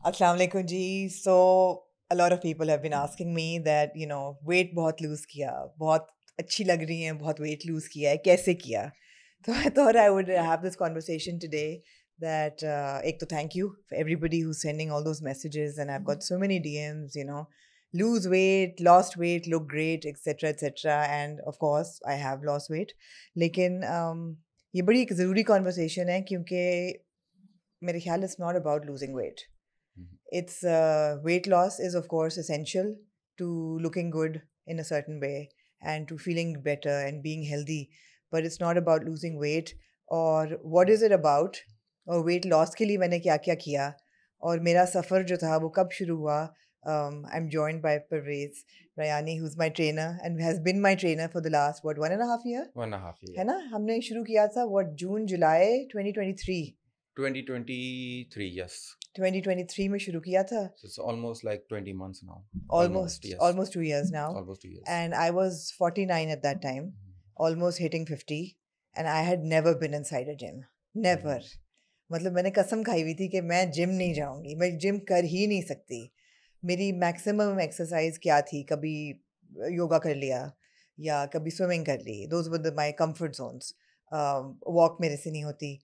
Assalamu alaikum ji. So a lot of people have been asking me that weight बहुत lose किया, बहुत अच्छी लग रही हैं, बहुत weight lose किया है, कैसे किया? So I thought I would have this conversation today. That ek to thank you for everybody who's sending all those messages, and I've got so many DMs. Lose weight, lost weight, look great, etc. etc. And of course, I have lost weight. लेकिन ये बड़ी एक ज़रूरी conversation है क्योंकि मेरे ख्याल it's not about losing weight. It's weight loss is of course essential to looking good in a certain way and to feeling better and being healthy, but it's not about losing weight. Or what is it about? और weight loss के लिए मैंने क्या क्या किया और मेरा सफ़र जो था वो कब शुरू हुआ? I'm joined by Parvez Rayani, who's my trainer and has been my trainer for the last 1.5 year. 1.5 year. है ना? हमने शुरू किया था June July 2023. 2023, yes. 2023 में शुरू किया था. So it's almost like 20 months now. Almost yes. almost 2 years now. Almost 2 years. And I was 49 at that time, almost hitting 50, and I had never been inside a gym. Never. मतलब मैंने कसम खाई हुई थी कि मैं जिम नहीं जाऊंगी, मैं जिम कर ही नहीं सकती. मेरी मैक्सिमम एक्सरसाइज क्या थी? कभी योगा कर लिया या कभी स्विमिंग कर ली. Those were my comfort zones. Walk मेरे से नहीं होती.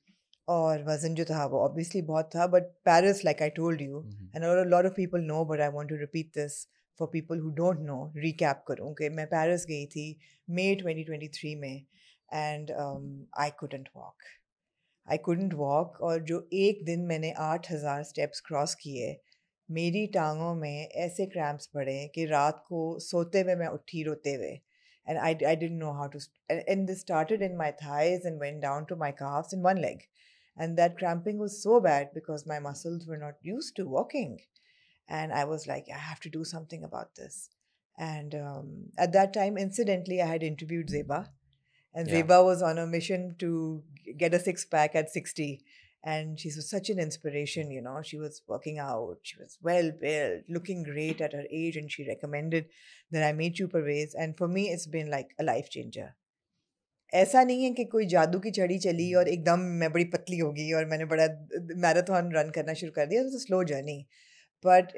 और वज़न जो था वो ऑब्वियसली बहुत था, but Paris, like I told you, and a lot of people know, but I want to repeat this for people who don't know. Recap करूँ कि मैं पेरिस गई थी मई 2023 में, एंड आई कुडंट वॉक. और जो एक दिन मैंने 8,000 स्टेप्स क्रॉस किए, मेरी टांगों में ऐसे क्रैम्प्स पड़े कि रात को सोते हुए मैं उठी रोते हुए. And I didn't know how to, and this started in my thighs and went down to my calves in one leg. And that cramping was so bad because my muscles were not used to walking. And I was like, I have to do something about this. And at that time, incidentally, I had interviewed Zeba. And Yeah. Zeba was on a mission to get a six pack at 60. And she was such an inspiration, She was working out, she was well built, looking great at her age. And she recommended that I meet you, Parvez. And for me, it's been like a life changer. ऐसा नहीं है कि कोई जादू की छड़ी चली और एकदम मैं बड़ी पतली हो गई और मैंने बड़ा मैराथन रन करना शुरू कर दिया. It's a slow journey. But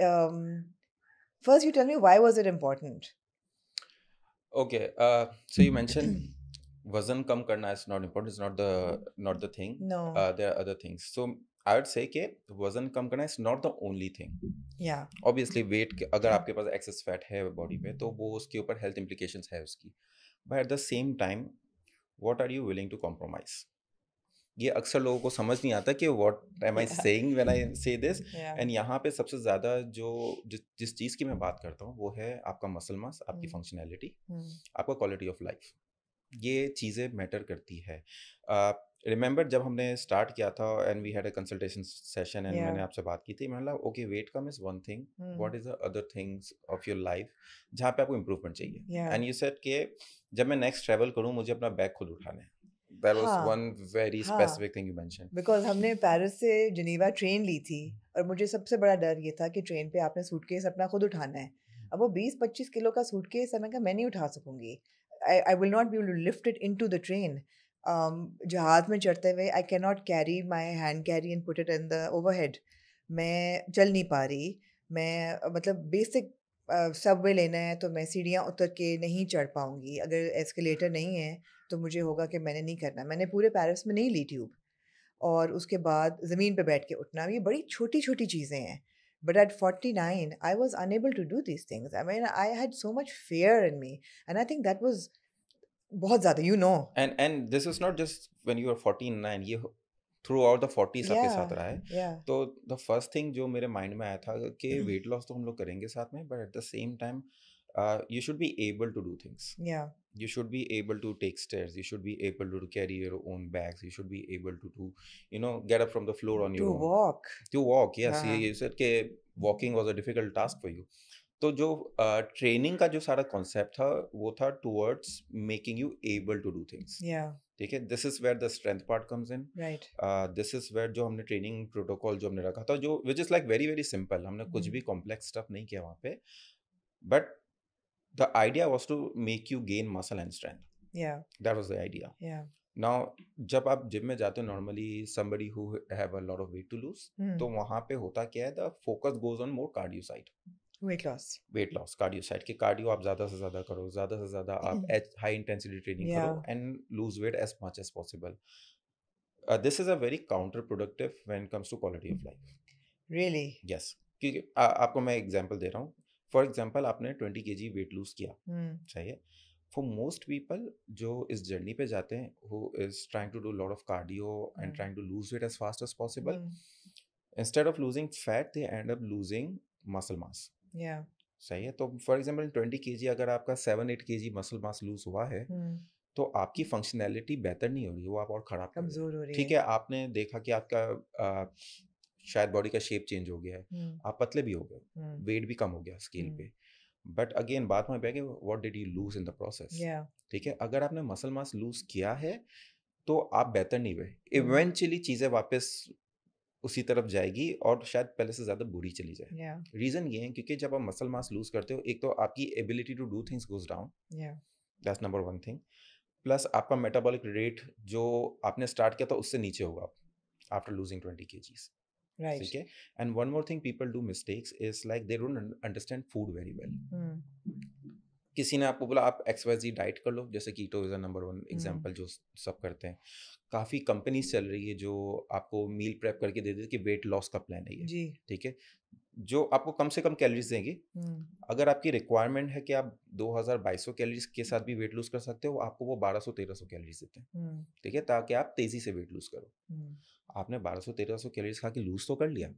first you tell me, why was it important? Okay. So you mentioned वजन कम करना is not important. It's not the thing. No. There are other things. So I would say कि वजन कम करना is not the only thing. Yeah. Obviously weight अगर आपके पास excess fat है body पे तो वो उसके ऊपर health implications है उसकी. But at the same time, what are you willing to compromise? ये अक्सर लोगों को समझ नहीं आता कि what am I saying when I से दिस. एंड यहाँ पे सबसे ज़्यादा जिस चीज़ की मैं बात करता हूँ वो है आपका मसल मास, आपकी फंक्शनैलिटी, आपका क्वालिटी ऑफ लाइफ. ये चीज़ें मैटर करती है. रिमेंबर जब हमने स्टार्ट किया था and we had a consultation session and मैंने आपसे बात की थी, मैंने बोला ओके वेट कम is one thing, what is the other things of your life जहाँ पे आपको इम्प्रूवमेंट चाहिए. एंड यू सेड कि जब मैं नेक्स्ट ट्रैवल करूँ मुझे अपना बैग खुद उठाना है. That was one very specific thing you mentioned. Because हमने पेरिस से जिनीवा ट्रेन ली थी और मुझे सबसे बड़ा डर ये था कि ट्रेन पे आपने सूटकेस अपना खुद उठाना है. अब वो 20-25 किलो का सूटकेस है, मैं नहीं उठा सकूंगी. I will not be able to lift it into the train. जहाज में चढ़ते हुए I can not carry my hand carry and put it in the overhead. मैं चल नहीं पा रही. मैं मतलब बेसिक सबवे लेना है तो मैं सीढ़ियाँ उतर के नहीं चढ़ पाऊँगी. अगर एस्केलेटर नहीं है तो मुझे होगा कि मैंने नहीं करना. मैंने पूरे पेरिस में नहीं ली ट्यूब. और उसके बाद ज़मीन पे बैठ के उठना, ये बड़ी छोटी-छोटी चीज़ें हैं. But at 49 I was unable to do these things. I mean I had so much fear in me and I think that was बहुत ज़्यादा, And this is not just when you are 49, ये through out the 40s आपके साथ रहा है. तो the first thing जो मेरे माइंड में आया था कि वेट लॉस तो हम लोग करेंगे साथ में, but at the same time you should be able to do things. Yeah. You should be able to take stairs. You should be able to carry your own bags. You should be able to get up from the floor on your own. To walk. Yes. You said that walking was a difficult task for you. तो जो training का जो सारा concept था वो था towards making you able to do things. ठीक है. This is where the strength part comes in. Right. This is where जो हमने ट्रेनिंग प्रोटोकॉल जो हमने रखा था, जो which is like very very simple. हमने कुछ भी कॉम्प्लेक्स स्टफ नहीं किया वहाँ पे, but the idea was to make you gain muscle and strength. Yeah. That was the idea. Yeah. Now जब आप जिम में जाते हो normally somebody who have a lot of weight to lose, तो वहां पे होता क्या है, the focus goes on more cardio side, weight loss cardio side के कार्डियो आप ज़्यादा से ज़्यादा करो, ज़्यादा से ज़्यादा आप हाई इंटेंसिटी ट्रेनिंग करो Yeah, and lose weight as much as possible. This is a very counterproductive when it comes to quality of life. really. Yes. क्योंकि आपको मैं एग्जांपल दे रहा हूँ. फॉर एग्जांपल आपने 20 kg वेट लूज किया, सही है. फॉर मोस्ट पीपल जो इस जर्नी पे जाते हैं, who is trying to do lot of cardio and trying to lose weight as fast as possible, instead of losing fat they end up losing muscle mass. Yeah. सही है. तो for example 20 kg अगर आपका 7-8 kg muscle mass loose हुआ है, तो आपकी functionality बेहतर नहीं हो रही है, वो आप और खराब कर रहे कमजोर हो हैं. रही ठीक है. है, आपने देखा कि आपका शायद बॉडी का शेप चेंज हो गया है, आप पतले भी हो गए, वेट भी कम हो गया स्केल पे, बट अगेन बात में बैठ what did you lose in the process. Yeah. ठीक है, अगर आपने मसल मास लूज किया है तो आप बेहतर नहीं हुए, इवेंचुअली चीज़ें वापस उसी तरफ जाएगी और शायद पहले से ज़्यादा बुरी चली जाए. Yeah. रीज़न ये है क्योंकि जब आप मसल मास लूज करते हो, एक तो आपकी ability to do things goes down, Yeah. That's number one thing. Plus आपका मेटाबॉलिक रेट जो आपने स्टार्ट किया था उससे नीचे होगा आफ्टर लूजिंग 20 kgs. Right. ठीक है. And one more thing people do mistakes is like they don't understand food very well. किसी ने आपको बोला आप XYZ डाइट कर लो, जैसे keto is a number one example जो सब करते हैं. काफ़ी कंपनीज चल रही है जो आपको मील प्रेप करके दे देती है कि वेट लॉस का प्लान है ये. जी. ठीक है, जो आपको कम से कम कैलोरीज देंगी. अगर आपकी रिक्वायरमेंट है कि आप 2200 कैलोरीज के साथ भी वेट लूज कर सकते हो, आपको वो 1200-1300 कैलोरीज देते हैं. ठीक है, ताकि आप तेजी से वेट लूज करो. आपने 1200-1300 कैलोरीज खा के लूज तो कर लिया,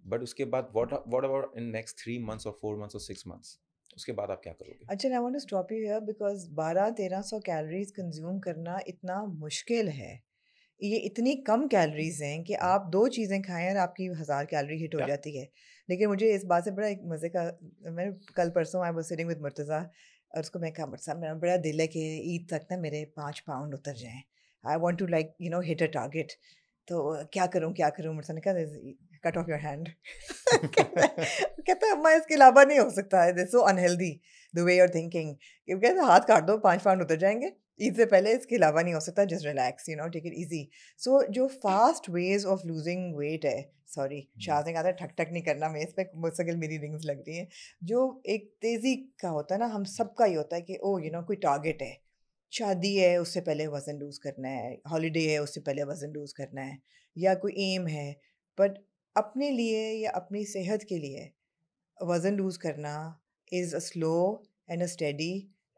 बट उसके बाद what about in next 3 months और 4 months और 6 months, उसके बाद आप क्या करोगे? अच्छा, I want to stop you here because 1200-1300 calories consume करना इतना मुश्किल है. ये इतनी कम कैलोरीज हैं कि आप 2 चीज़ें खाएं और आपकी 1000 कैलोरी हिट हो Yeah. जाती है. लेकिन मुझे इस बात से बड़ा एक मज़े का, मैं कल परसों I was sitting with Murtaza और उसको मैं कहा, मुर्तज़ा मेरा बड़ा दिल है कि ईद तक ना मेरे 5 पाउंड उतर जाएं. I want to like hit a target. तो क्या करूं? मुर्तज़ा ने कहा कट ऑफ योर हैंड. कहता है अम्मा इसके अलावा नहीं हो सकता है, this so unhealthy the way you are thinking. कहते हाथ काट दो 5 पाउंड उतर जाएंगे ईद से पहले, इसके अलावा नहीं हो सकता, just relax take it easy. So जो fast ways of losing weight है, सॉरी शाह ने कहा था ठक ठक नहीं करना, मैं इस पर मुस्तकिल मेरी रिंग्स लग रही हैं. जो एक तेज़ी का होता है ना, हम सबका ही होता है कि ओ कोई टारगेट है, शादी है उससे पहले वज़न लूज़ करना है, हॉलीडे है उससे पहले वज़न लूज़ करना है, या कोई एम है. बट अपने लिए या अपनी सेहत के लिए वज़न लूज़ करना is a slow and a steady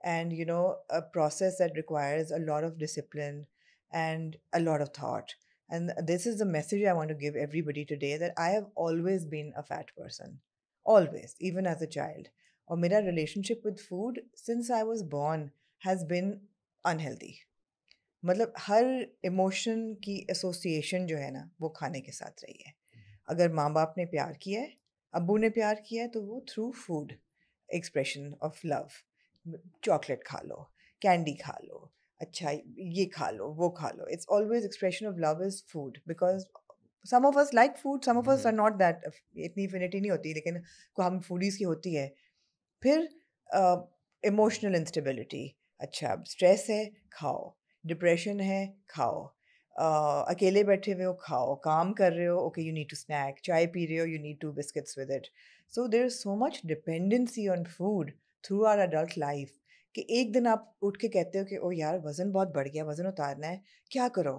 and a process that requires a lot of discipline and a lot of thought. And this is the message I want to give everybody today, that I have always been a fat person, always, even as a child. और मेरा relationship with food since I was born has been unhealthy. मतलब हर emotion की association जो है ना, वो खाने के साथ रही है. अगर माँ बाप ने प्यार किया है, अब्बू ने प्यार किया है, तो वो through food, expression of love. Chocolate खा लो, कैंडी खा लो, अच्छा ये खा लो, वो खा लो. It's always expression of love is food, because some of us like food, some of us are not that, इतनी इन्फिनिटी नहीं होती, लेकिन हम फूडीज़ की होती है. फिर इमोशनल इंस्टेबिलिटी, अच्छा स्ट्रेस है खाओ, डिप्रेशन है खाओ, अकेले बैठे हुए हो खाओ, काम कर रहे हो okay you need to snack, चाय पी रहे हो you need 2 biscuits with it. So there is so much dependency on food through our adult life कि एक दिन आप उठ के कहते हो कि ओ यार वज़न बहुत बढ़ गया, वज़न उतारना है, क्या करो?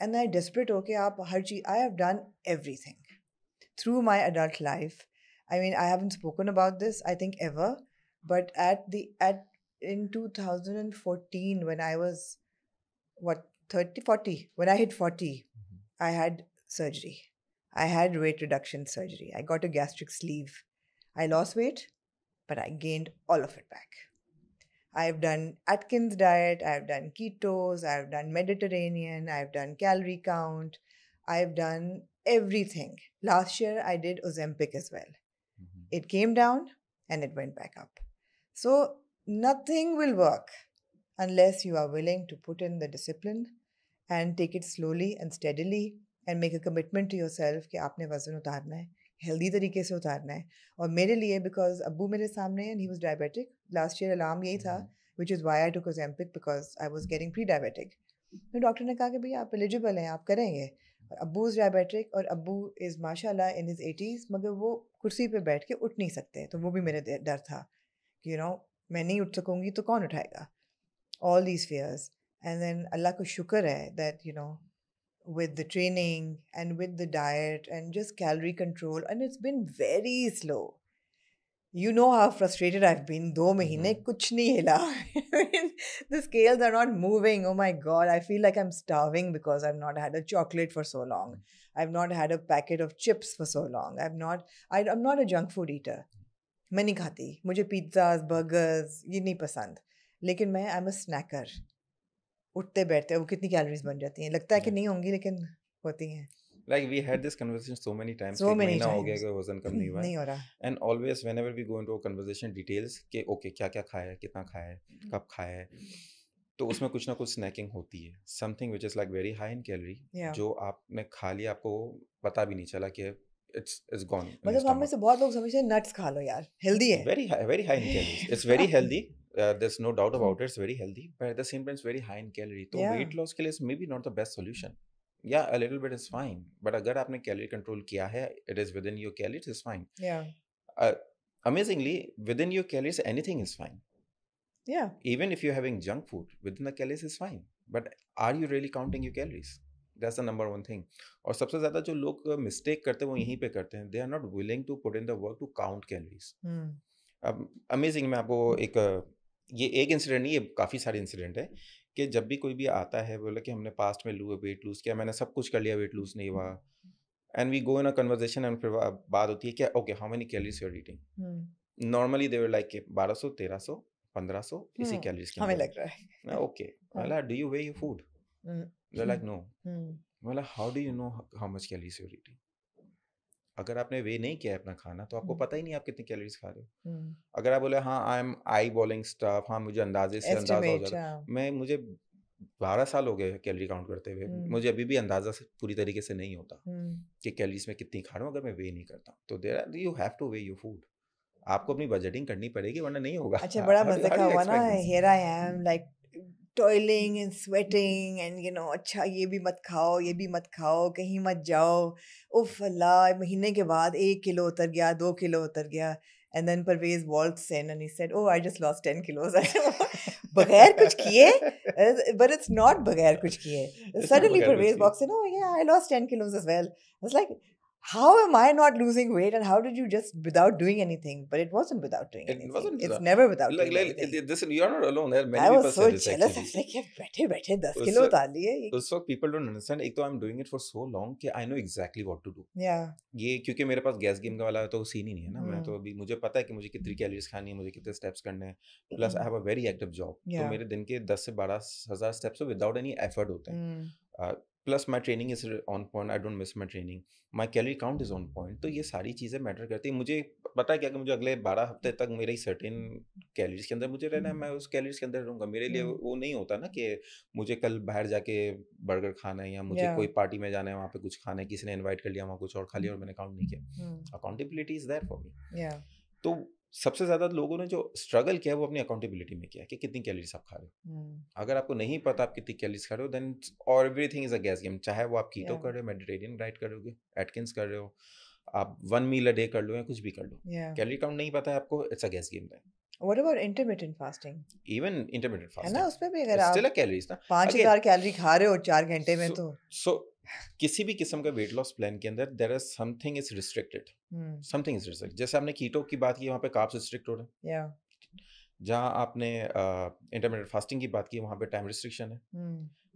एंड आई डेस्परेट हो के आप हर चीज़, I have done everything through my adult life. I mean, I haven't spoken about this, I think, ever, but in 2014, when I was what 30, 40, when I hit 40, I had surgery. I had weight reduction surgery. I got a gastric sleeve. I lost weight, but I gained all of it back. I've done Atkins diet, I've done ketos, I've done Mediterranean, I've done calorie count, I've done everything. Last year I did Ozempic as well. It came down and it went back up. So nothing will work unless you are willing to put in the discipline and take it slowly and steadily and make a commitment to yourself कि आपने वज़न उतारना है, healthy तरीके से उतारना है. और मेरे लिए, बिकॉज अब्बू मेरे सामने and he was diabetic, last year alarm यही था, which is why I took Ozempic, because I was getting pre-diabetic. तो डॉक्टर ने कहा कि भैया आप एलिजिबल हैं, आप करेंगे। और अब्बू इज़ डायबिटिक और अब्बू इज़ माशाल्लाह इन हिज 80s, मगर वो कुर्सी पे बैठ के उठ नहीं सकते। तो वो भी मेरे डर था कि मैं नहीं उठ सकूंगी तो कौन उठाएगा। All these fears, and then अल्लाह को शुक्र है that with the training and with the diet and just calorie control, and it's been very slow. You know how frustrated I've been. 2 महीने कुछ नहीं हिला. I mean, the scales are not moving. Oh my God, I feel like I'm starving because I've not had a chocolate for so long. I've not had a packet of chips for so long. I'm not a junk food eater. मैं नहीं खाती, मुझे pizzas burgers ये नहीं पसंद, लेकिन मैं I am a sneaker. उठते बैठते वो कितनी कैलोरीज बन जाती हैं, लगता है कि Yeah. नहीं होंगी लेकिन होती हैं। Like we had this conversation so many times कि सो एक मेनी महीना हो गया टाइम्स कि वजन कम नहीं हुआ नहीं है। हो रहा। And always whenever we go into a conversation details कि okay क्या क्या खाया है, कितना खाया है, कब खाया है, तो उसमें कुछ ना कुछ स्नैकिंग होती है, something which is like very high in calorie, या जो आपने खा लिया आपको पता भी नहीं चला कि इट्स गॉन इन योर मतलब हम में स्टमक। से बहुत लोग समझते हैं नट्स खा लो यार, हेल्दी है। Very high in calories. It's very healthy. There's no doubt about it. It's very healthy, but at the same time, it's very high in calorie. तो या weight loss के लिए maybe not the best solution. Yeah, a little bit is fine. But अगर आपने calorie control किया है, it is within your calories, is fine. या Uh, Amazingly, within your calories, anything is fine. या Even if you're having junk food, within the calories is fine. But are you really counting your calories? That's the number one thing. और सबसे ज़्यादा जो लोग mistake करते हैं वो यहीं पे करते हैं. They are not willing to put in the work to count calories. अब अमेजिंग मैं आपको एक ये एक इंसिडेंट नहीं, ये काफ़ी सारे इंसिडेंट है कि जब भी कोई भी आता है बोला कि हमने पास्ट में वेट लूज़ किया, मैंने सब कुछ कर लिया, वेट लूज़ नहीं हुआ, and we go in a conversation and फिर बात होती है कि okay how many calories you are eating. Normally they were like 1200 1300 1500 इसी कैलोरीज के हमें अंदर लग रहा है। ओके मतलब do you weigh your food, they like no, मतलब how do you know how much calories you are eating. अगर आपने वे नहीं किया है अपना खाना तो आपको पता ही नहीं आप कितनी कैलोरीज खा रहे हो। अगर आप बोले हाँ I am I bowling stuff, हाँ मुझे अंदाजे से अंदाजा हो एस्टिमेट जाता, मुझे 12 साल हो गए कैलोरी काउंट करते हुए, मुझे अभी भी अंदाजा से पूरी तरीके से नहीं होता कि कैलोरीज में कितनी खा रहा हूँ अगर मैं वे नहीं करता। तो there you have to weigh your food, आपको अपनी बजटिंग करनी पड़ेगी वरना नहीं होगा। अच्छा बड़ा How do मजे how का do you हुआ ना, expect this? Here I am like toiling and sweating and अच्छा ये भी मत खाओ, ये भी मत खाओ, कहीं मत जाओ। उफ अल्लाह, महीने के बाद 1 किलो उतर गया, 2 किलो उतर गया। And then Parvez waltzed in and he said, oh, I just lost 10 kilos. बगैर कुछ किए, but it's not बगैर कुछ किए। It's not Suddenly बगैर कुछ Parvez किए। walks in, oh yeah, I lost 10 kilos as well. I was like, how am I not losing weight and how did you just without doing anything? But it wasn't without doing It anything. wasn't It's never without like, doing anything. this, you are not alone. There are many I was people so said this jealous. I actually. was like, यार बैठे बैठे 10 उस kilo वक्त उतार लिए। उस वक्त people don't understand, एक तो I'm doing it for so long कि I know exactly what to do. Yeah. ये क्योंकि मेरे पास गैस गेम का वाला तो सीन ही नहीं है ना, मैं तो अभी मुझे पता है कि मुझे कितनी कैलोरीज खानी है, मुझे कितने स्टेप्स करने हैं, plus I have a very active job, तो Yeah. मेरे दिन के 10 से 12,000 स्टेप्स विदाउट एनी एफर्ट होते हैं। Plus my training is on point, I don't miss my training, my calorie count is on point. तो ये सारी चीज़ें मैटर करती हैं। मुझे पता है क्या कि मुझे अगले 12 हफ्ते तक मेरे सर्टेन कैलोरीज के अंदर मुझे रहना है, मैं उस कैलोरीज के अंदर रहूँगा। मेरे लिए वो नहीं होता ना कि मुझे कल बाहर जाके बर्गर खाना है या मुझे Yeah. कोई पार्टी में जाना है, वहाँ पे कुछ खाना है, किसी ने इनवाइट कर लिया, वहाँ कुछ और खा लिया और मैंने काउंट नहीं किया। Accountability is there for me. Yeah. तो सबसे ज़्यादा लोगों ने जो स्ट्रगल किया है वो अपनी अकाउंटेबिलिटी में किया कि कितनी कैलोरीज आप खा रहे हो। अगर आपको नहीं पता आप कितनी कैलोरीज खा रहे हो, देन और everything is a guess game. चाहे वो आप कीटो Yeah. कर रहे हो, मेडिटेरियन डाइट कर रहे हो, एटकिंस कर रहे हो, आप 1 मील अ डे कर लो या कुछ भी कर लो, Yeah. कैलोरी काउंट नहीं पता है आपको, it's a guess game. Then What about intermittent fasting? Even intermediate है ना, फास्टिंग उसमें भी अगर इट्स स्टिल आप अ कैलोरीज ना। 5000 कैलोरी खा रहे हो 4 घंटे में सो तो सो किसी भी किस्म का वेट लॉस प्लान के अंदर there is something is restricted, something is restricted. जैसे आपने कीटो की बात की, वहाँ पे कार्ब्स रिस्ट्रिक्ट हो रहे हैं। Yeah. जहाँ आपने इंटरमीडिएट फास्टिंग की बात की, वहाँ पे टाइम रिस्ट्रिक्शन है।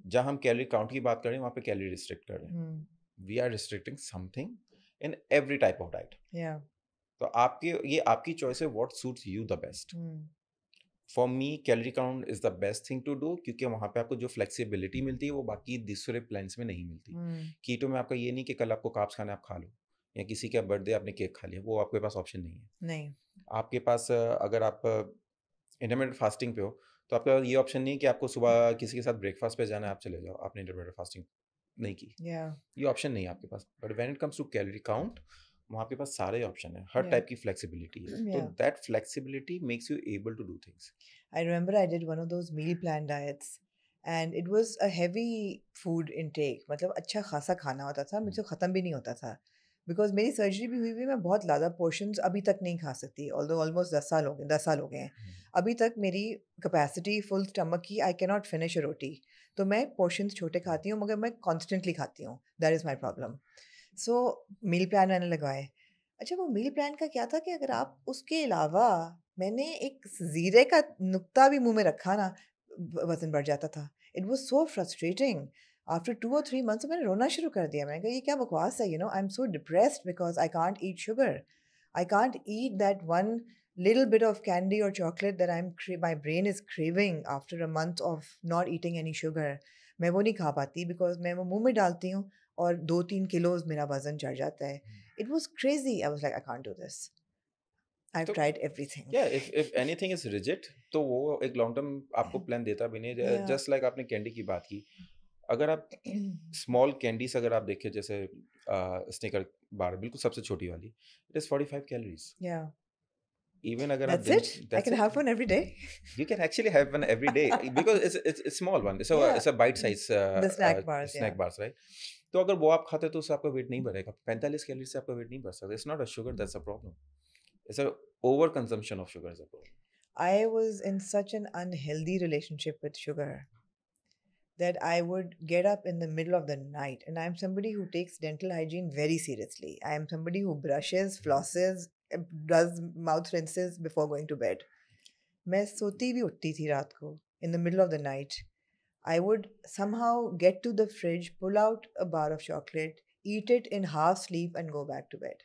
जहाँ हम कैलोरी काउंट की बात कर रहे हैं, वहाँ पे कैलोरी रिस्ट्रिक्ट कर रहे हैं। We are restricting something in every type of diet. Yeah. तो ये आपकी चॉइस है, what suits you the best. For me calorie count is the best thing to do, क्योंकि वहाँ पे आपको जो फ्लेक्सिबिलिटी मिलती है वो बाकी दूसरे प्लान्स में नहीं मिलती। कीटो में आपका ये नहीं कि कल आपको कार्ब्स खाना आप खा लो, या किसी का बर्थडे आपने केक खा लिया, वो आपके पास ऑप्शन नहीं है। नहीं। आपके पास अगर आप इंटरमीडिएट फास्टिंग पे हो तो आपका ये ऑप्शन नहीं कि आपको सुबह किसी के साथ ब्रेकफास्ट पे जाना है, आप चले जाओ, आपने इंटरमीडिएट फास्टिंग नहीं की, Yeah. ये ऑप्शन नहीं है आपके पास। But when it comes to calorie count, वहाँ आपके पास सारे ऑप्शन है, हर Yeah. टाइप की फ्लेक्सिबिलिटी है। तो Yeah. That flexibility makes you able to do things. I remember I did one of those meal plan diets and it was a heavy food intake, मतलब अच्छा खासा खाना होता था, मुझसे ख़त्म भी नहीं होता था बिकॉज मेरी सर्जरी भी हुई हुई, मैं बहुत ज़्यादा पोर्शंस अभी तक नहीं खा सकती, ऑल्दो ऑलमोस्ट 10 साल हो गए हैं। अभी तक मेरी कैपेसिटी फुल स्टमक की, I can not finish a roti. तो मैं पोर्शंस छोटे खाती हूँ, मगर मैं कॉन्स्टेंटली खाती हूँ, that is my problem. So meal plan मैंने लगवाए। अच्छा, वो मील प्लान का क्या था कि अगर आप उसके अलावा, मैंने एक ज़ीरे का नुक्ता भी मुँह में रखा ना, वज़न बढ़ जाता था। It was so frustrating. After 2 और 3 मंथ्स मैंने रोना शुरू कर दिया। मैंने कहा ये क्या बकवास है, I am so depressed because I can't eat sugar. I can't eat that one little bit of candy or chocolate that my brain is craving after a month of not eating any sugar. मैं वो नहीं खा पाती because मैं वो मुंह में डालती हूँ और 2-3 किलोज मेरा वजन चढ़ जाता है. It was crazy. I was like, I can't do this. I've तो tried everything. या इफ एनीथिंग इज रिजिड तो वो एक लॉन्ग टर्म आपको प्लान देता भी नहीं. Yeah. जस्ट लाइक आपने कैंडी की बात की, अगर आप स्मॉल कैंडीज अगर आप देखें, जैसे स्निकर बार बिल्कुल सबसे छोटी वाली, it is 45 calories. Yeah. Even अगर आप That's दिन, it. I that's can it. have one every day. You can actually have one every day because it's small one. Yeah. It's a bite size The snack bars, yeah. snack bars, right? तो अगर वो आप खाते तो उससे आपका wait नहीं बढ़ेगा. 45 कैलोरी से आपका वेट नहीं बढ़ सकता. It's not a sugar that's a problem. It's a over consumption of sugar is a problem. I was in such an unhealthy relationship with sugar that I would get up in the middle of the night, and I'm somebody who takes dental hygiene very seriously. I am somebody who brushes, flosses, does mouth rinses before going to bed. मैं सोती भी उठती थी रात को in the middle of the night. I would somehow get to the fridge, pull out a bar of chocolate, eat it in half sleep and go back to bed.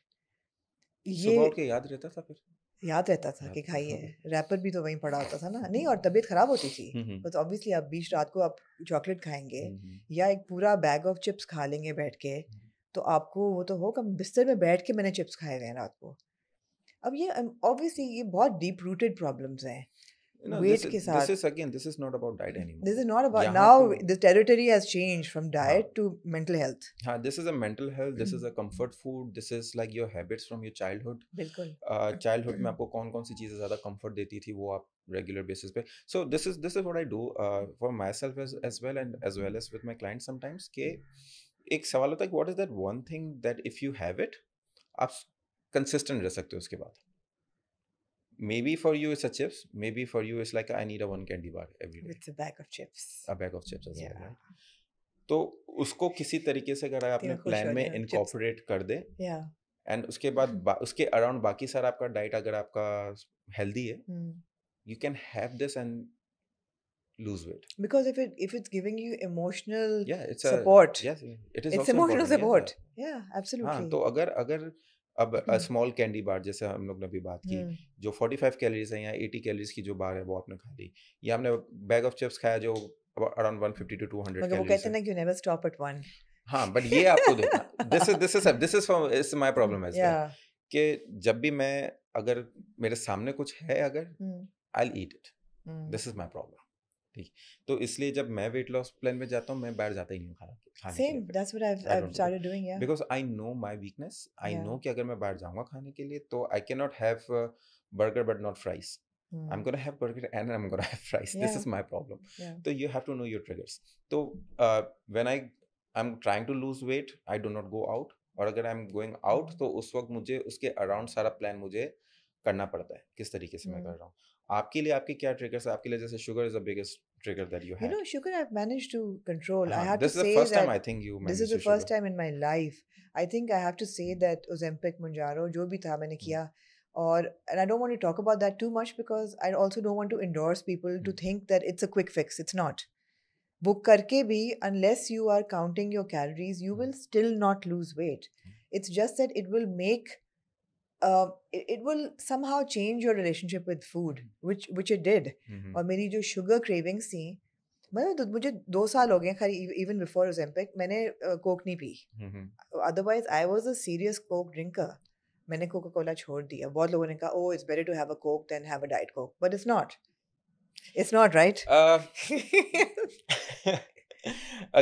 सुबह उठ ये के याद रहता था फिर. याद रहता था कि खाइए, रैपर भी तो वहीं पड़ा होता था ना, नहीं, और तबीयत खराब होती थी, बट ऑब्वियसली आप बीच रात को आप चॉकलेट खाएंगे या एक पूरा बैग ऑफ चिप्स खा लेंगे बैठ के, तो आपको वो तो होगा, बिस्तर में बैठ के मैंने चिप्स खाए हुए हैं रात को. अब ये ऑब्वियसली ये बहुत डीप रूटेड प्रॉब्लम्स हैं No, वेट के this साथ. is again, this is not about diet anymore. This is not about, यहाँ नाउ तो the territory has changed from हाँ डाइट टू मेंटल हेल्थ. हाँ, this is a mental health, this is a comfort food, this is like your habits from your childhood. बिल्कुल. Childhood में आपको कौन कौन सी चीज़ें ज़्यादा कंफर्ट देती थी वो आप रेगुलर बेसिस पे. So this is what I do for myself as well and as well as with my client sometimes. के एक सवाल होता है कि what is that one thing that if you have it आप consistent रह सकते हो उसके बाद. Maybe for you it's a chips, maybe for you it's like I need a one candy bar every day, It's a bag of chips. a bag of chips as well, Yeah. right? तो उसको किसी तरीके से अगर आपने इतना खुश plan हो में रहे हो चिप्स. इनकॉर्पोरेट कर दे, Yeah. एंड उसके बाद उसके अराउंड बाकी सारा आपका डाइट अगर आपका हेल्दी है, you can have this and lose weight. Because if it's giving you emotional Yeah, it's support, yes, it is it's also emotional important. support. Yeah. Yeah, हाँ, absolutely. तो अगर अगर अब स्मॉल कैंडी बार जैसे हम लोग ने अभी बात की, जो 45 कैलोरीज है या 80 कैलोरीज की जो बार है वो आपने खा ली, या आपने बैग ऑफ चिप्स खाया जो अराउंड 150 to 200 मगर वो कैलोरीज कहते है. हैं ना कि you never stop at one. हाँ, बट ये आपको देखना, this is my problem as well, Yeah. कि जब भी मैं अगर मेरे सामने कुछ है अगर I will eat it. This is my problem. ठीक, तो इसलिए जब मैं वेट लॉस प्लान में जाता हूँ मैं बाहर जाता ही नहीं हूँ खाने के Same. लिए. That's what I I've don't do it started doing. Yeah. because I know my weakness. I Yeah. know कि अगर मैं बाहर जाऊँगा खाने के लिए तो I cannot have burger but not fries. I'm gonna have burger and I'm gonna have fries. This Yeah. is my problem. Yeah. So you have to know your triggers. तो when I'm trying to lose weight, I do not go out. और अगर I'm going out तो उस वक्त मुझे उसके around सारा plan मुझे करना पड़ता है किस तरीके से मैं कर रहा हूँ. आपके लिए आपके क्या ट्रिगर्स है? आपके लिए जैसे sugar is the biggest trigger that you You had. know, sugar I've managed to control. I have This to is the say first time that I think you this managed is the your first sugar. time in my life. I think I have to say that Ozempic, Mounjaro, जो भी था मैंने किया, और and I don't want to talk about that too much because I also don't want to endorse people to think that it's a quick fix. It's not. वो करके भी unless you are counting your calories, you will still not lose weight. It's just that it will make it will somehow change your relationship with food, which it did. और मेरी जो sugar cravings थी, मतलब मुझे 2 साल हो गए खैर, even before Ozempic मैंने कोक नहीं P. Otherwise I was a serious coke drinker. मैंने कोका कोला छोड़ दिया. बहुत लोगों ने कहा oh it's better to have a coke than have a diet coke, but it's not. It's not, right?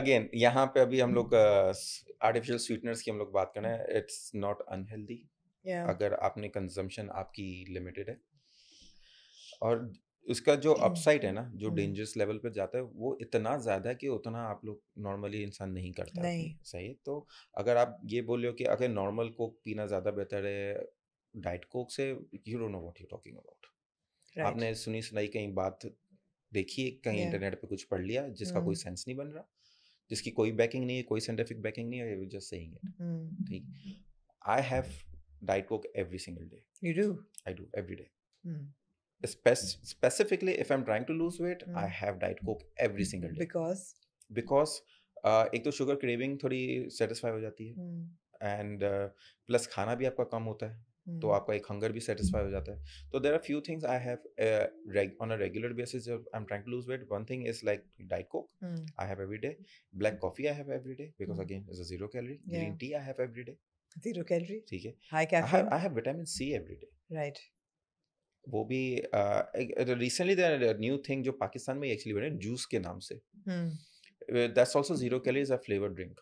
Again यहाँ पे अभी हम लोग आर्टिफिशियल स्वीटनर्स की हम लोग बात कर रहे हैं. It's not unhealthy Yeah. अगर आपने कंजम्पशन आपकी लिमिटेड है. और उसका जो अपसाइड है ना, जो हम्म, डेंजरस लेवल पे जाता है, वो इतना ज़्यादा है कि उतना आप लोग नॉर्मली इंसान नहीं करता नहीं अपनी सही। तो अगर आप ये बोल रहे हो कि अगर नॉर्मल कोक पीना ज़्यादा बेहतर है डाइट कोक से, you don't know what you talking about. Right आपने सुनी सुनाई कहीं बात देखी, कहीं या इंटरनेट पे कुछ पढ़ लिया जिसका कोई सेंस नहीं बन रहा, जिसकी कोई बैकिंग नहीं है, कोई साइंटिफिक बैकिंग नहीं है, जस्ट सेइंग इट। ठीक, I have diet coke every single day. You do I do every day. Specifically if I'm trying to lose weight, I have diet coke every single day because because एक तो sugar craving थोड़ी satisfy हो जाती है, and plus खाना भी आपका कम होता है, तो आपका एक हंगर भी सेटिस्फाई हो जाता है। तो there are few things I have on a regular basis जब I am trying to lose weight. One thing is like diet coke I have every day, black coffee I have every day because again is a zero calorie, green tea I have every day, zero calorie ठीक है। High caffeine I have vitamin C every day, right वो भी recently their new thing जो पाकिस्तान में actually बने juice के नाम से, that's also zero calories a flavour drink.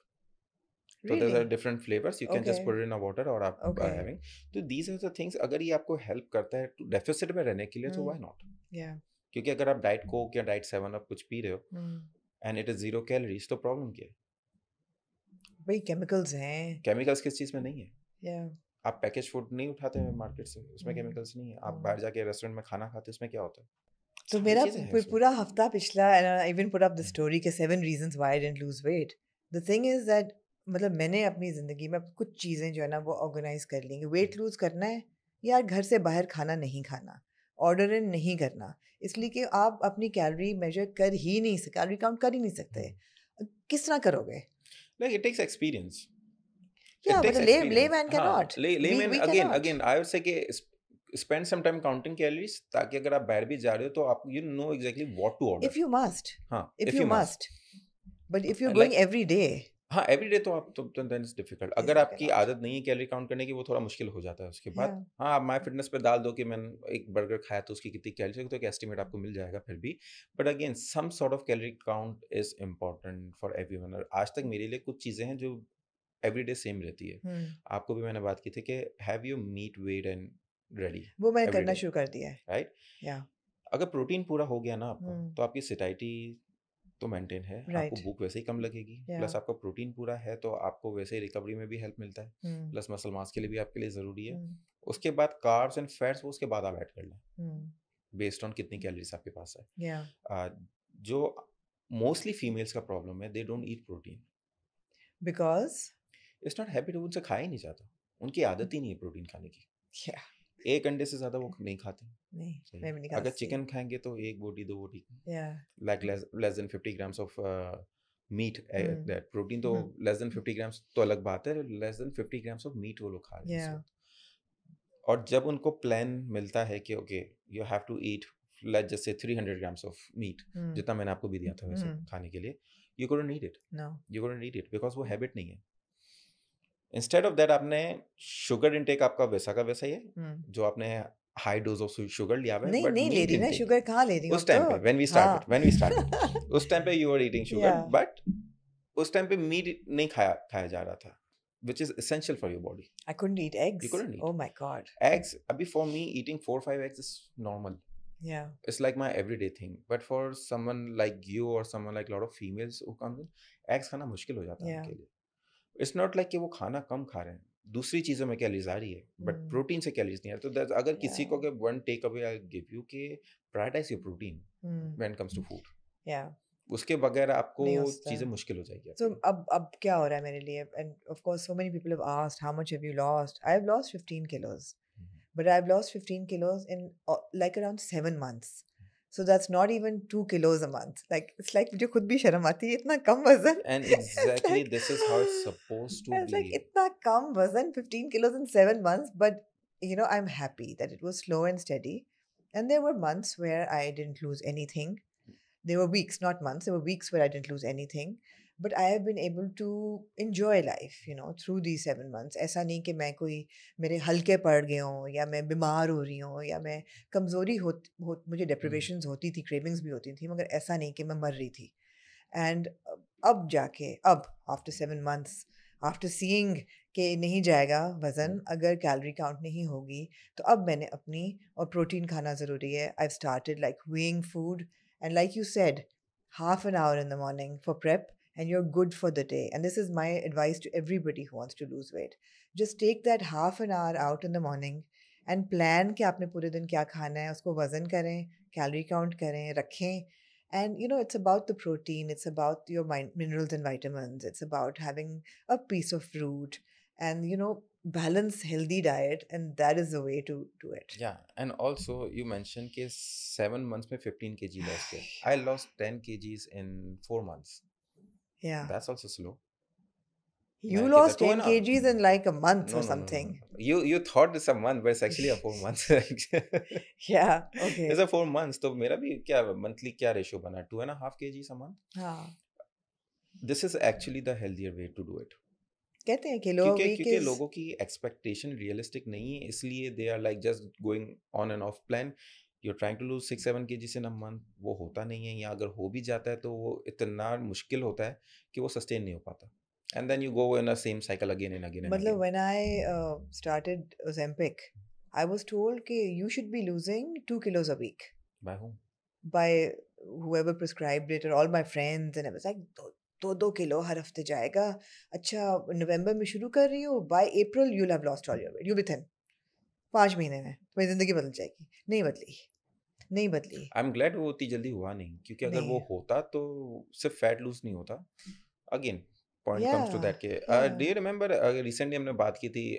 So there's a really different flavors, you can just okay put it in a water और आप ओके having। तो these are the things, अगर ये आपको help करता है डेफिसिट में रहने के लिए तो why not। या क्योंकि अगर आप डाइट कोक या डाइट 7 अप कुछ पी रहे हो and it is zero calories, तो प्रॉब्लम क्या है? भाई केमिकल्स हैं केमिकल्स किस चीज़ में नहीं है? या आप पैकेज फूड नहीं उठाते हैं मार्केट से, उसमें केमिकल्स नहीं है। आप बाहर जाके रेस्टोरेंट में खाना खाते हैं, उसमें क्या होता है? तो सारी मेरा चीज़ें हैं उसमें। पूरा हफ्ता पिछला and I even put up the story के 7 reasons why I didn't lose weight. The thing is that मतलब मैंने अपनी ज़िंदगी में कुछ चीज़ें जो है ना वो ऑर्गेनाइज कर ली। वेट लूज करना है यार, घर से बाहर खाना नहीं खाना, ऑर्डर इन नहीं करना, इसलिए कि आप अपनी कैलोरी मेजर कर ही नहीं सकते, कैलोरी काउंट कर ही नहीं सकते। किस तरह करोगे? Like it takes experience. या It takes मतलब ले experience. मैन कैन हाँ, not, layman we can again not. again I would say कि spend some time counting calories, ताकि अगर आप बाहर भी जा रहे हो तो आप you know exactly what to order। If you must, हाँ, if if you you must। Must, but if you Like going every day हाँ, एवरी डे तो आप तो देन इट्स डिफिकल्ट। अगर you आपकी cannot. आदत नहीं है कैलोरी काउंट करने की, वो थोड़ा मुश्किल हो जाता है उसके बाद। Yeah. हाँ, आप माई फिटनेस पे डाल दो कि मैंने एक बर्गर खाया तो उसकी कितनी कैलोरी, तो एक एस्टिमेट आपको मिल जाएगा फिर भी। But again some sort of calorie count is important for everyone. और आज तक मेरे लिए कुछ चीज़ें हैं जो एवरीडे सेम रहती है। आपको भी मैंने बात की थी कि have you meat weight and ready वो मैंने एवरी करना डे, शुरू कर दिया है। राइट। या अगर प्रोटीन पूरा हो गया ना आपका, तो आपकी सिटाइटी तो मेंटेन है, आपको राइट भूख वैसे ही कम लगेगी, या प्लस आपका प्रोटीन पूरा है तो आपको वैसे ही रिकवरी में भी हेल्प मिलता है, प्लस मसल मास के लिए भी आपके लिए ज़रूरी है। उसके बाद कार्ब्स एंड फैट्स वो उसके बाद आप ऐड कर लें बेस्ड ऑन कितनी कैलोरीज आपके पास है। या जो मोस्टली फीमेल्स का प्रॉब्लम है, they don't eat protein, because it's not habit, उनसे खाया ही नहीं जाता, उनकी आदत ही नहीं है प्रोटीन खाने की। या एक अंडे से ज़्यादा वो नहीं खाते। नहीं सही। मैं भी नहीं अगर खाती। चिकन खाएंगे तो एक बोटी दो बोटी, या like less than 50 grams of meat, that protein तो less than 50 grams तो अलग बात है, less than 50 grams of meat वो लोग खा रहे हैं इस या वक्त। और जब उनको प्लान मिलता है कि okay you have to eat let's just say 300 grams of meat, जितना मैंने आपको भी दिया था वैसे खाने के लिए, you couldn't eat it, no you couldn't eat it because वो हैबिट नहीं है। इंस्टेड ऑफ दैट आपने शुगर इनटेक आपका वैसा का वैसा ही है, जो आपने हाई डोज ऑफ शुगर लिया हुआ है, नहीं बट नहीं ले मीट रही मैं इनटेक शुगर कहाँ ले रही हूँ उस अब टाइम तो। पे व्हेन वी हाँ स्टार्टेड उस टाइम पे यू आर ईटिंग शुगर, या बट उस टाइम पे मीट नहीं खाया जा रहा था, which is essential for your body. I couldn't eat You eggs. couldn't eat Oh my god. eggs. Abhi for me, eating 4-5 eggs is normal. Yeah. It's like my everyday thing. But for someone like you or someone like a lot of females who comes in, eggs खाना मुश्किल हो जाता है Yeah. उनके लिए. It's not like कि वो खाना कम खा रहे हैं, दूसरी चीज़ों में कैलोरीज आ रही है, बट प्रोटीन से कैलोरीज नहीं आ रही। तो अगर किसी को अगर one take away I give you कि prioritise your protein when it comes to food, Yeah. उसके बगैर आपको नहीं हो सकता। चीज़ें मुश्किल हो जाएगी So आपके लिए। अब क्या हो रहा है मेरे लिए? And of course, so many people have asked, how much have you lost? I have lost 15 kilos, but I've lost 15 kilos in like around 7 months. So that's not even 2 kilos a month. Like it's like मुझे खुद भी शर्म आती है इतना कम वजन। And It's exactly like this is how it's supposed to it's like be. इतना कम वजन, 15 kilos in 7 months. But you know, I'm happy that it was slow and steady. And there were months where I didn't lose anything. There were weeks, not months. There were weeks where I didn't lose anything. But I have been able to enjoy life, you know, through these 7 months. ऐसा नहीं कि मैं कोई मेरे हल्के पड़ गए हों या मैं बीमार हो रही हूँ या मैं कमज़ोरी मुझे deprivations होती थी, cravings भी होती थी, मगर ऐसा नहीं कि मैं मर रही थी. And अब जाके, अब after 7 months, after seeing कि नहीं जाएगा वज़न हम्म, अगर कैलोरी काउंट नहीं होगी। तो अब मैंने अपनी और प्रोटीन खाना ज़रूरी है। I started like weighing food and like you said half an hour in the morning for prep and you're good for the day. And this is my advice to everybody who wants to lose weight. Just take that half an hour out in the morning and plan कि आपने पूरे दिन क्या खाना है, उसको वज़न करें, कैलोरी काउंट करें, रखें। And you know, it's about the protein, it's about your minerals and vitamins, it's about having a piece of fruit, and you know, balance healthy diet, and that is the way to do it. yeah, and also you mentioned कि 7 months में 15 kg lost किया. I lost 10 kgs in 4 months. Yeah, That's also slow. you मैं कितना lost to 10 and kgs in like a month No, or no, no, no, something. no. You thought it's a month, but it's actually a 4 months. Yeah, It's a okay. 4 months. तो मेरा भी क्या monthly क्या ratio बना 2.5 kgs a month. हाँ, This is actually the healthier way to do it. कहते हैं kilo a क्योंकि week क्योंकि is लोगों की एक्सपेक्टेशन रियलिस्टिक नहीं है इसलिए they are like just going on and off plan. You are trying to lose 6-7 kgs in a month. वो होता नहीं है या अगर हो भी जाता है तो वो इतना मुश्किल होता है कि वो सस्टेन नहीं हो पाता. And then you go in a same cycle again and again and मतलब again. when I started Ozempic, I was told कि you should be losing 2 kilos a week by whom. by whoever prescribed it or all my friends, and I was like दो kilo हर हफ्ते जाएगा। अच्छा, नवंबर में शुरू कर रही हूँ, by April you'll have lost all your weight, you within 5 महीने में तुम्हारी जिंदगी बदल जाएगी। नहीं बदली, नहीं बदली, आई एम ग्लैड वो उतनी जल्दी हुआ नहीं क्योंकि अगर वो नहीं। होता तो सिर्फ फैट लूज नहीं होता. Again point comes to Yeah, that के yeah. Do you remember recently हमने बात की थी.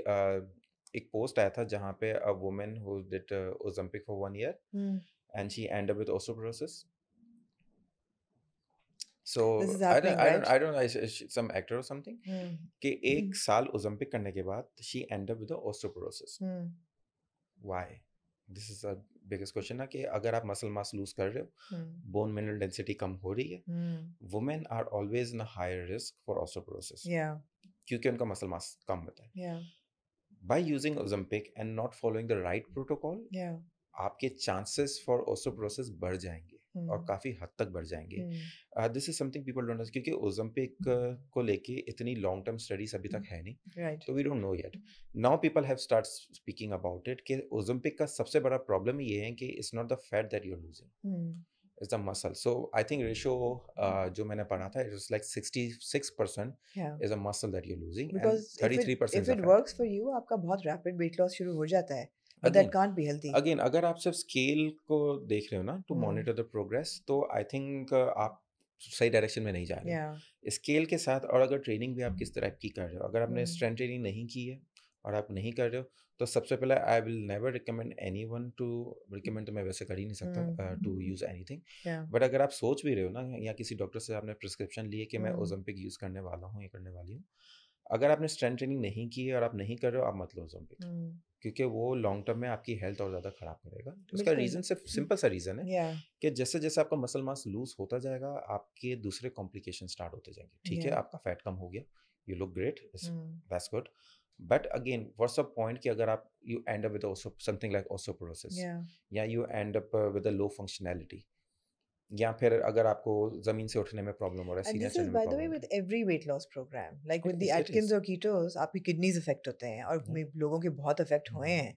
एक पोस्ट आया था जहाँ पे a woman who did Ozempic for 1 year Hmm. and she ended up with osteoporosis. So This is I don't happening, I don't right? I don't know, some actor or something Hmm. कि 1 साल Ozempic करने के बाद she ended up with the osteoporosis. Hmm. Why? This is the biggest question ना कि अगर आप muscle mass loose कर रहे हो, Hmm. बोन मिनरल डेंसिटी कम हो रही है, Hmm. women are always in a higher risk for osteoporosis Yeah, क्योंकि उनका मसल मास कम होता है. yeah, By using Ozempic and not following the right protocol, yeah. आपके चांसेस फॉर ओस्टियोपोरोसिस बढ़ जाएंगे और Hmm. काफ़ी हद तक बढ़ जाएंगे. Hmm. This is something people don't know क्योंकि ओज़ेम्पिक को लेके इतनी लॉन्ग टर्म स्टडीज अभी तक है नहीं. Right. तो we don't know yet. Now people have start speaking about it कि ओज़ेम्पिक का सबसे बड़ा प्रॉब्लम ये है कि it's not the fat that you are losing, Hmm. It's the muscle. So I think ratio जो मैंने पढ़ा था it is like 66% Yeah. is a muscle that you're losing and Because 33% if is a it fat. works for you, आपका बहुत rapid weight loss शुरू हो जाता है, but Again, that can't be healthy. Again अगर आप सिर्फ स्केल को देख रहे हो ना to Hmm. Monitor the progress तो आई थिंक आप सही डायरेक्शन में नहीं जा रहे Yeah. हो. स्केल के साथ और अगर ट्रेनिंग भी आप किस तरह की कर रहे हो, अगर आपने Hmm. स्ट्रेंथ ट्रेनिंग नहीं की है और आप नहीं कर रहे हो तो सबसे पहले I will never recommend anyone to recommend. तो मैं वैसे कर ही नहीं सकता to use anything. Yeah. But अगर आप सोच भी रहे हो ना या किसी डॉक्टर से आपने प्रिस्क्रिप्शन लिए कि मैं Hmm. ओज़ेम्पिक यूज़ करने वाला हूँ या करने वाली हूँ, अगर आपने स्ट्रेंथ ट्रेनिंग नहीं की है और आप नहीं कर रहे हो आप मत लो ओज़ेम्पिक Hmm. क्योंकि वो लॉन्ग टर्म में आपकी हेल्थ और ज़्यादा ख़राब करेगा. उसका बिल्कुल. रीज़न सिर्फ सिंपल सा रीज़न है Yeah. कि जैसे जैसे आपका मसल मास लूज होता जाएगा आपके दूसरे कॉम्प्लिकेशन स्टार्ट होते जाएंगे. ठीक है, Yeah. आपका फैट कम हो गया, you look great, Hmm. That's good. But again what's the point कि अगर आप you and up with something like osteoporosis Yeah. या you and up with a low functionality या फिर अगर आपको ज़मीन से उठने में प्रॉब्लम हो रहा है, And सीढ़ियाँ this is, चढ़ने में by the प्रॉब्लम way, हो with रहा है. every weight loss program. Like with the It Atkins is. or ketos, आपकी kidneys affect होते हैं और लोगों के बहुत affect हुए हम्म, हैं.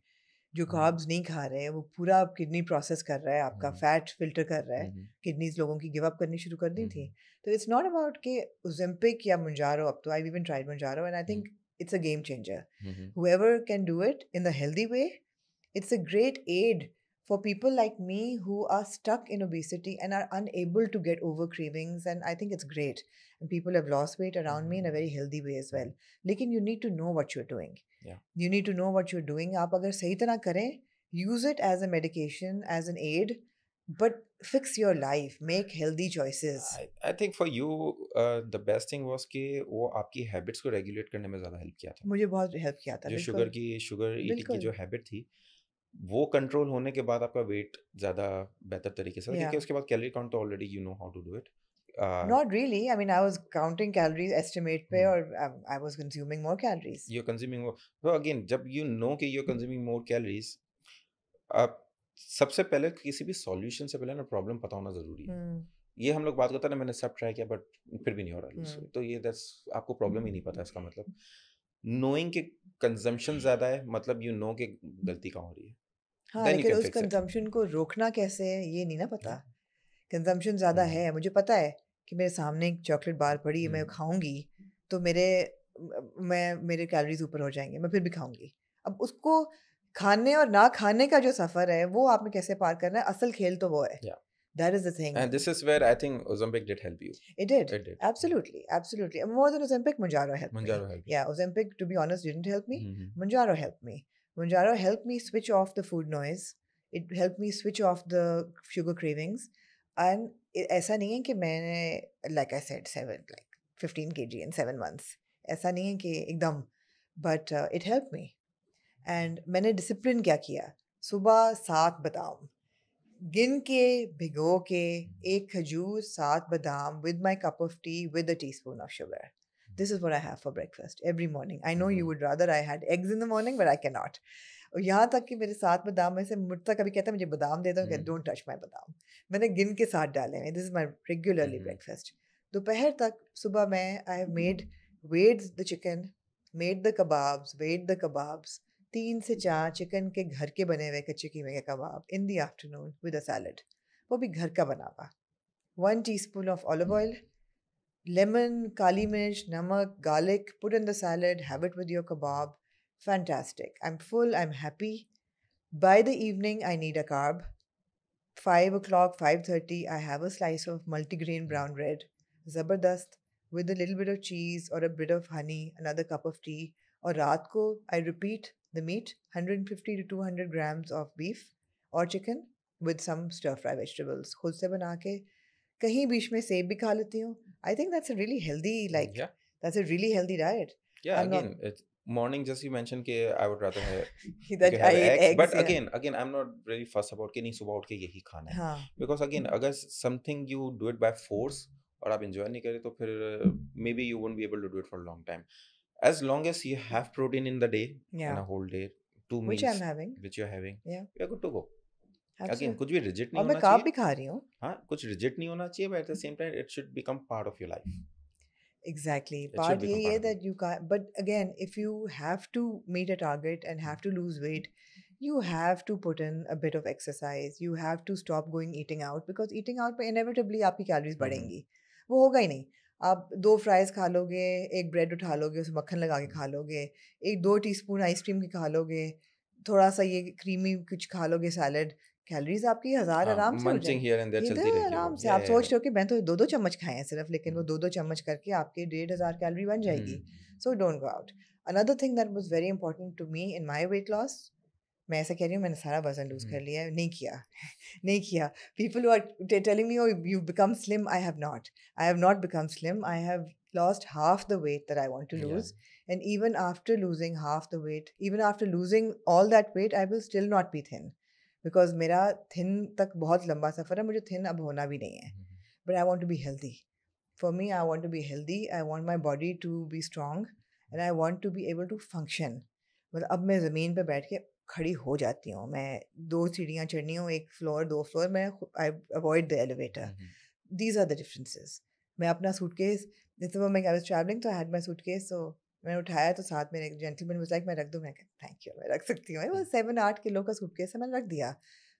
जो हम्म, carbs नहीं खा रहे हैं, वो पूरा किडनी प्रोसेस कर रहा है, आपका हम्म, फैट फिल्टर कर रहा है. हम्म, किडनीज लोगों की गिव अप करनी शुरू कर दी थी. हम्म, तो इट्स नॉट अबाउट कि Ozempic या Mounjaro. अब तो I've even tried Mounjaro and I hmm, think it's a game changer. Hmm, Whoever can do it in the healthy way, it's a great aid for people like me who are stuck in obesity and are unable to get over cravings. And I think it's great. And people have lost weight around me in a very healthy way as well. Lekin you need to know what you're doing. yeah. You need to know what you're doing. आप अगर सही तरह करें, use it as a medication, as an aid, but fix your life. Make healthy choices. I think for you the best thing was कि वो आपकी habits को regulate करने में ज़्यादा हेल्प किया था. मुझे बहुत हेल्प किया था. जो बिल्कुल, शुगर ईटिंग की बिल्कुल. जो हैबिट थी वो कंट्रोल होने के बाद आपका वेट ज़्यादा बेहतर तरीके से, क्योंकि Yeah. उसके बाद कैलोरी काउंट तो already you know how to do it. Not really. I mean, I was counting calories estimate पे और I was consuming more calories. you're consuming more. So again जब you know कि you're consuming more calories, आप सबसे पहले किसी भी solution से पहले ना प्रॉब्लम पता होना ज़रूरी है. Hmm. ये हम लोग बात करते हैं ना मैंने सब ट्राई किया बट फिर भी नहीं हो रहा लूज. Hmm. तो ये दैट्स आपको प्रॉब्लम ही नहीं पता इसका मतलब. नोइंग कि कंजम्पशन ज़्यादा है, मतलब यू नो कि गलती कहाँ हो रही है, हाँ, देन यू लेकिन कैन उस फिक्स इट। कंजम्पशन को रोकना कैसे है ये नहीं ना पता। कंजम्पशन ज़्यादा हम्म, है, मुझे पता है कि मेरे सामने एक चॉकलेट बार पड़ी है, मैं हम्म, खाऊँगी तो मेरे कैलोरीज़ ऊपर हो जाएँगे, मैं फिर भी खाऊँगी। अब उसको खाने और ना खाने का जो सफ़र है, वो आपने कैसे पार करना है, असल खेल तो वो है। yeah. That is the thing. And this is where I think Ozempic did help you. It did. It did. Yeah. Absolutely. Absolutely. And more than Ozempic, Mounjaro helped me. Manjaro helped you. Yeah, Ozempic, to be honest, didn't help me. Mm-hmm. Mounjaro helped me. Mounjaro helped me switch off the food noise. It helped me switch off the sugar cravings. And ऐसा नहीं है कि मैंने, like I said, 15 kg in 7 months. ऐसा नहीं है कि एकदम. But it helped me. And मैंने discipline क्या किया? सुबह 7 बादाम. गिन के भिगो के एक खजूर 7 बादाम with my cup of tea with a teaspoon of sugar. This is what I have for breakfast every morning. I know you would rather I had eggs in the morning, but I cannot. और यहाँ तक कि मेरे 7 बादाम में से मुझसे कभी कहता है मुझे बादाम दे दो, डोंट टच माय बादाम. मैंने गिन के 7 डाले हैं. This is my regularly breakfast. दोपहर तक सुबह मैं I have weighed the chicken, made the kebabs, weighed the kebabs. 3 से 4 चिकन के घर के बने हुए कच्चे कीमे के कबाब in the afternoon with a salad, वो भी घर का बना हुआ. 1 teaspoon of olive oil, lemon, kali mirch, namak, garlic, put in the salad, have it with your kebab. Fantastic. I'm full, I'm happy. By the evening, I need a carb. 5 o'clock, 5:30, I have a slice of multigrain brown bread. Zabardast, with a little bit of cheese or a bit of honey, another cup of tea. Or raat ko, I repeat the meat, 150 to 200 grams of beef or chicken with some stir fry vegetables. खुद से बना के कहीं बीच में सेब भी खा लेती हूँ. I think that's a really healthy, Yeah. that's a really healthy diet. Yeah. I'm not Again, it's morning. Just you mentioned कि I would rather have that you I have eat eggs, eggs. but Yeah. again, I'm not really fussed about कि नहीं सुबह उठ के यही खाना है. हाँ. Because again, अगर something you do it by force और आप enjoy नहीं करें तो फिर maybe you won't be able to do it for a long time. As long as you have protein in the day, in Yeah. a whole day, 2 Which meals I'm having. which you're having, Yeah. you're good to go. Again, Absolutely. कुछ भी rigid नहीं और मैं होना carb चाहिए. भी खा रही हूँ. हाँ, कुछ rigid नहीं होना चाहिए, but at the same time, it should become part of your life. Exactly. It should Part become यही part है of your that you can't. But again, if you have to meet a target and have to lose weight, you have to put in a bit of exercise. You have to stop going eating out because eating out पे inevitably आपकी calories बढ़ेंगी. वो होगा ही नहीं. आप 2 fries खा लोगे, एक ब्रेड उठा लोगे, उसमें मक्खन लगा के खा लोगे, 1-2 टीस्पून आइसक्रीम की खा लोगे, थोड़ा सा ये क्रीमी कुछ खा लोगे सैलड. कैलोरीज आपकी 1000 हाँ, आराम से हो munching जाएंगी. here and there चलती इधर रहेगी वो. आराम से Yeah, आप yeah, सोच yeah. रहे हो कि मैं तो 2-2 चम्मच खाए हैं सिर्फ, लेकिन वो 2-2 चम्मच करके आपके 1500 कैलोरी बन जाएगी. So don't go out. Another thing that was very important to me in my weight loss, मैं ऐसा कह रही हूँ मैंने सारा वजन लूज कर लिया है, नहीं किया. नहीं किया. People who are telling me, oh, you've become slim, I have not. I have not become slim. I have lost half the weight that I want to Yeah. lose. And even after losing half the weight, even after losing all that weight, I will still not be thin. Because मेरा thin तक बहुत लंबा सफ़र है, मुझे thin अब होना भी नहीं है. But I want to be healthy. For me, I want to be healthy. I want my body to be strong. And I want to be able to function. मतलब अब मैं ज़मीन पे बैठ के खड़ी हो जाती हूँ. मैं 2 सीढ़ियाँ चढ़नी हूँ, 1 फ्लोर 2 फ्लोर, मैं I avoid the elevator. These are the differences. मैं अपना सूटकेस, जैसे वो मैं आई वाज ट्रैवलिंग तो आई हैड माय सूटकेस, सो मैंने उठाया तो साथ में एक जेंटलमैन वाज लाइक मैं रख दूँ, मैं कहा थैंक यू मैं रख सकती हूँ. वो 7-8 किलो का सूटकेस है, मैंने रख दिया.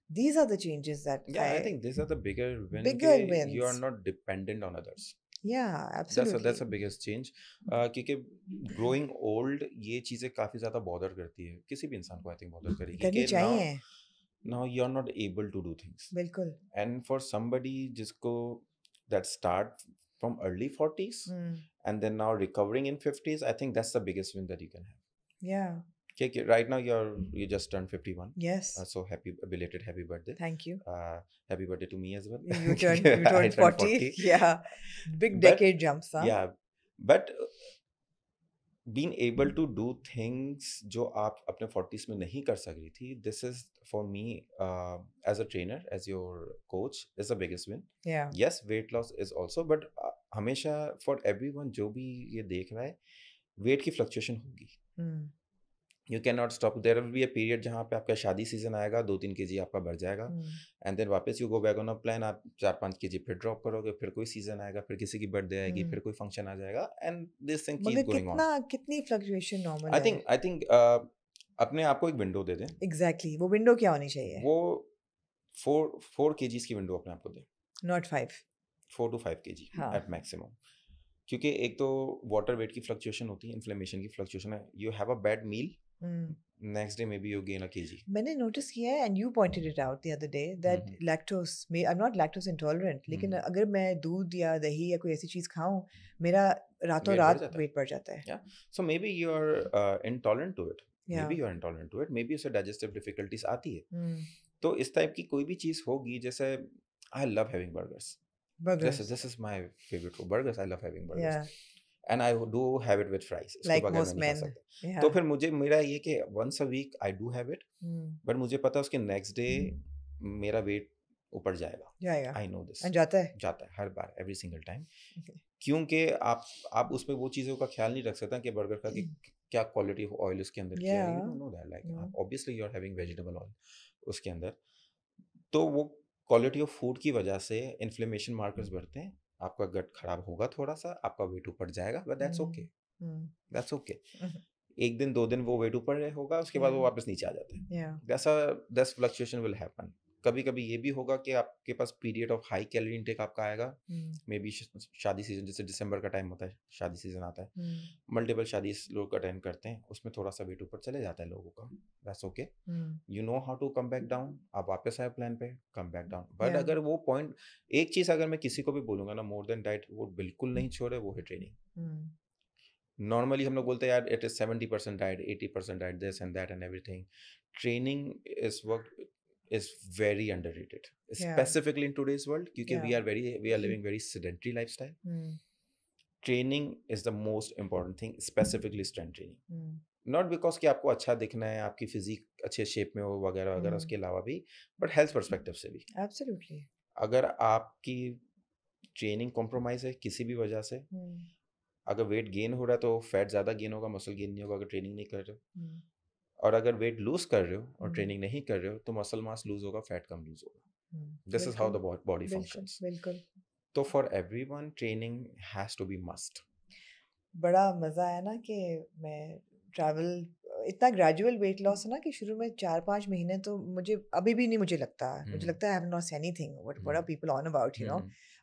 These are the changes that Yeah, I think these are the bigger win bigger कि you are wins. not dependent on others. Yeah, That's absolutely. a biggest change. क्योंकि growing old ये चीज़ें काफ़ी ज़्यादा bother करती है. किसी भी इंसान को I think bother करेगी करनी कि चाहिए. now you're not able to do things. बिल्कुल. And for somebody जिसको that start from early 40s and then now recovering in 50s, I think that's the biggest win that you can have. Yeah. Okay, right now you just turned 51. Yes. So belated happy birthday. Thank you. Happy birthday to me as well. You turned I turned 40. Yeah. Big But- decade jumps, huh? Yeah, but being able to do things जो आप अपने 40s में नहीं कर सक रही थी, this is for me as a trainer, as your coach, is the biggest win. Yeah. Yes, weight loss is also, but हमेशा for everyone जो भी ये देख रहा है, weight की fluctuation होगी. You can not stop, there will be a period जहाँ पे आपका शादी सीजन आएगा, 2-3 केजी आपका बढ़ जाएगा, एंड देन वापस you go back on a plan, आप 4-5 केजी फिर ड्रॉप करोगे, फिर कोई सीजन आएगा, फिर किसी की बर्थडे आएगी, फिर कोई फंक्शन आ जाएगा, एंड दिस थिंग कीप मगर गोइंग ऑन। कितनी फ्लक्चुएशन नॉर्मल आई है? थिंक अपने आप को एक विंडो दे दें, एग्जैक्टली, वो विंडो क्या होनी चाहिए? वो 4 केजीज की विंडो अपने आप को दें, नॉट 5। 4 to 5 केजी हाँ। At maximum. क्योंकि एक तो वाटर वेट की फ्लक्चुएशन होती है, इन्फ्लेमेशन की फ्लक्चुएशन है, you have a bad meal, next day maybe you gain a KG. मैंने नोटिस किया है, and you pointed it out the other day, that lactose में I am not lactose intolerant, लेकिन अगर मैं दूध या दही या कोई ऐसी चीज खाऊं, मेरा रातों वेट बढ़ रात जाता है, वेट बढ़ जाता है। या so maybe you are intolerant to it, may या be you are intolerant to it, maybe उसे डाइजेस्टिव डिफिकल्टीज आती है। तो इस टाइप की कोई भी चीज़ होगी, जैसे I love having burgers, burgers, this is my favourite food, burgers, I love having या burgers, and I do have it with fries, इसके लाइक बगैर मैं मोस्ट नहीं खा मेन। सकता। या तो फिर मुझे मेरा ये कि once a week I do have it, but मुझे पता है उसके नेक्स्ट डे मेरा वेट ऊपर जाएगा, जाएगा, आई नो दिस, एंड जाता है। जाता है हर बार, एवरी सिंगल टाइम। क्योंकि आप उसमें वो चीज़ों का ख्याल नहीं रख सकता कि बर्गर का कि क्या क्वालिटी ऑफ ऑयल उसके अंदर किया है, you don't know that, like obviously you are having vegetable oil उसके अंदर, तो वो क्वालिटी ऑफ फूड की वजह से इन्फ्लेमेशन मार्कर्स बढ़ते हैं, आपका गट खराब होगा थोड़ा सा, आपका वेट ऊपर जाएगा, but that's okay, that's okay. एक दिन 2 दिन वो वेट ऊपर होगा, उसके बाद वो वापस नीचे आ जाता है, जैसा दस फ्लक्चुएशन विल हैपन। कभी कभी ये भी होगा कि आपके पास period of high calorie intake आपका आएगा, मे बी शादी सीजन, जैसे दिसंबर का टाइम होता है, शादी सीजन आता है, मल्टीपल शादी लोग अटेंड करते हैं, उसमें थोड़ा सा वेट ऊपर चले जाता है लोगों का, that's okay, you know how to come back down, आप वापस आए प्लान पे, कम बैक डाउन। बट अगर वो पॉइंट, एक चीज़ अगर मैं किसी को भी बोलूँगा ना, मोर देन डाइट वो बिल्कुल नहीं छोड़े, वो है ट्रेनिंग। नॉर्मली हम लोग बोलते हैं यार it is 70% diet, 80% diet, this and that and everything, training is work is very underrated, specifically in today's world, क्योंकि we are living very sedentary lifestyle. Training is the most important thing, specifically strength training, not because कि आपको अच्छा दिखना है, आपकी physique अच्छे shape में हो वगैरह वगैरह, उसके अलावा भी, बट हेल्थ पर्सपेक्टिव से भी। एब्सोल्युटली। अगर आपकी ट्रेनिंग कॉम्प्रोमाइज है किसी भी वजह से, अगर वेट गेन हो रहा है तो फैट ज़्यादा गेन होगा, मसल गेन नहीं होगा अगर ट्रेनिंग नहीं कर रहे हो, और अगर वेट लूज कर रहे हो और ट्रेनिंग नहीं कर रहे हो तो मसल मास लूज होगा, फैट कम लूज होगा, this is how the body functions. बिल्कुल। तो for everyone training has to be must. बड़ा मज़ा आया ना कि मैं ट्रैवल, इतना ग्रेजुअल वेट लॉस है ना कि शुरू में 4-5 महीने तो मुझे अभी भी नहीं, मुझे लगता है I have not anything, what are people on about, you know.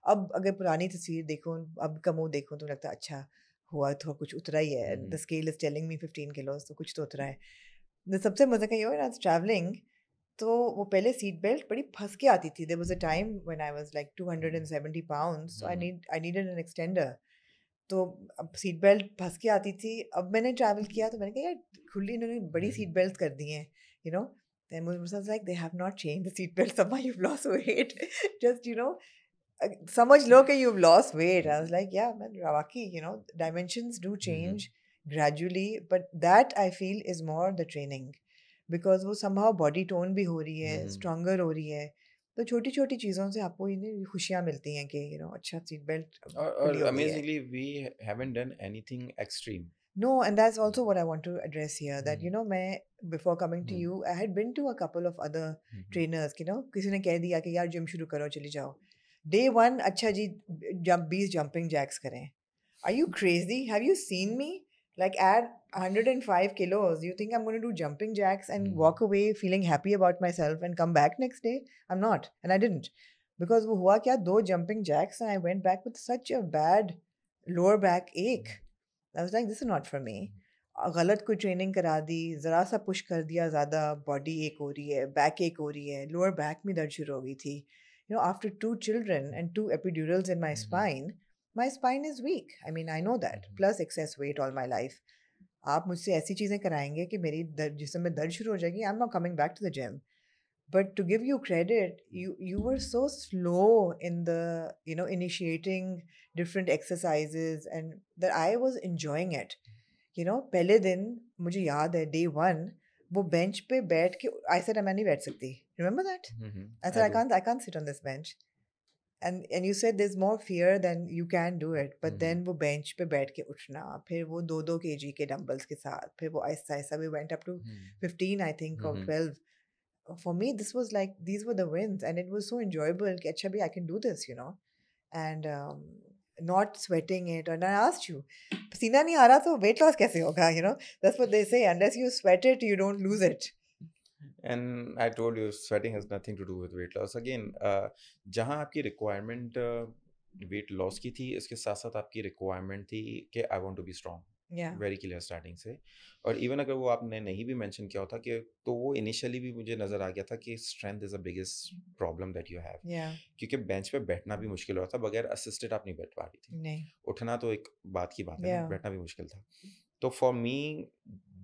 अब अगर पुरानी तस्वीर देखूं, अब का मुंह देखूं, तो लगता है अच्छा हुआ तो कुछ उतरा ही है, the scale is telling me 15 किलोस, तो कुछ तो उतरा है। सबसे मज़े का ये हो ना ट्रैवलिंग, तो वो पहले सीट बेल्ट बड़ी फंस के आती थी। There was a time when I was like 270 pounds, so I needed an extender, तो अब सीट बेल्ट फंस के आती थी। अब मैंने ट्रैवल किया तो मैंने कहा यार खुली इन्होंने बड़ी सीट बेल्ट कर दी हैं, यू नो। then मुझे like they have not change the seat belt, somehow you've lost weight, just, you know, समझ लो कि you've lost weight. I was like, yeah man, वाकई, you know, dimensions do change gradually, but that I feel is more the training, because वो somehow body tone भी हो रही है, stronger हो रही है, तो छोटी छोटी चीज़ों से आपको इन्हें खुशियाँ मिलती हैं कि यू नो अच्छा सीट बेल्ट खुली हो गई है। Amazingly we haven't done anything extreme. No, and that's also what I want to address here, that you know, मैं before coming to you I had been to a couple of other trainers, you know, किसी ने कह दिया कि यार gym शुरू करो, चली जाओ, day one अच्छा जी 20 jumping jacks करें। Are you crazy? Have you seen me? Like at 105 kilos, you think I'm going to do jumping jacks and walk away feeling happy about myself and come back next day? I'm not. And I didn't. Because वो हुआ क्या, 2 jumping jacks and I went back with such a bad lower back ache. I was like, this is not for me. गलत कोई training करा दी, ज़रा सा push कर दिया ज़्यादा, बॉडी एक हो रही है, बैक एक हो रही है, लोअर बैक में दर्द शुरू हो गई थी। You know, after 2 children and 2 epidurals in my spine, my spine is weak. I mean, I know that. Plus excess weight all my life. आप मुझसे ऐसी चीज़ें कराएंगे कि मेरी जिसम में दर्द शुरू हो जाएगी, I'm not coming back to the gym. But to give you credit, you were so slow in the, you know, initiating different exercises, and that I was enjoying it. You know, पहले दिन मुझे याद है, day one, वो bench पे बैठ के I said मैं नहीं बैठ सकती. Remember that? I said I can't sit on this bench. and you said there's more fear than you can do it, but then Mhm. वो bench पे बैठ के उठना, फिर वो 2-2 kg के dumbbells के साथ, फिर वो आहिस्ता-आहिस्ता we went up to Mhm. 15 I think or Mhm. 12. For me this was like these were the wins and it was so enjoyable कि अच्छा भी I can do this, you know. And not sweating it. And I asked you, पसीना नहीं आ रहा तो weight loss कैसे होगा, you know? That's what they say. Unless you sweat it, you don't lose it. And I told you, sweating has nothing to do with weight loss. Again, जहाँ आपकी requirement weight loss की थी, इसके साथ साथ आपकी requirement थी कि I want to be strong. Yeah. Very clear starting से. और even अगर वो आपने नहीं भी mention किया होता कि तो वो initially भी मुझे नज़र आ गया था कि strength is the biggest problem that you have. Yeah. क्योंकि bench पे बैठना भी मुश्किल होता था, बगैर assisted आप नहीं बैठ पा रही थी. नहीं. उठना तो एक बात की बात है ना, Yeah. बैठना भी मुश्किल था. तो for me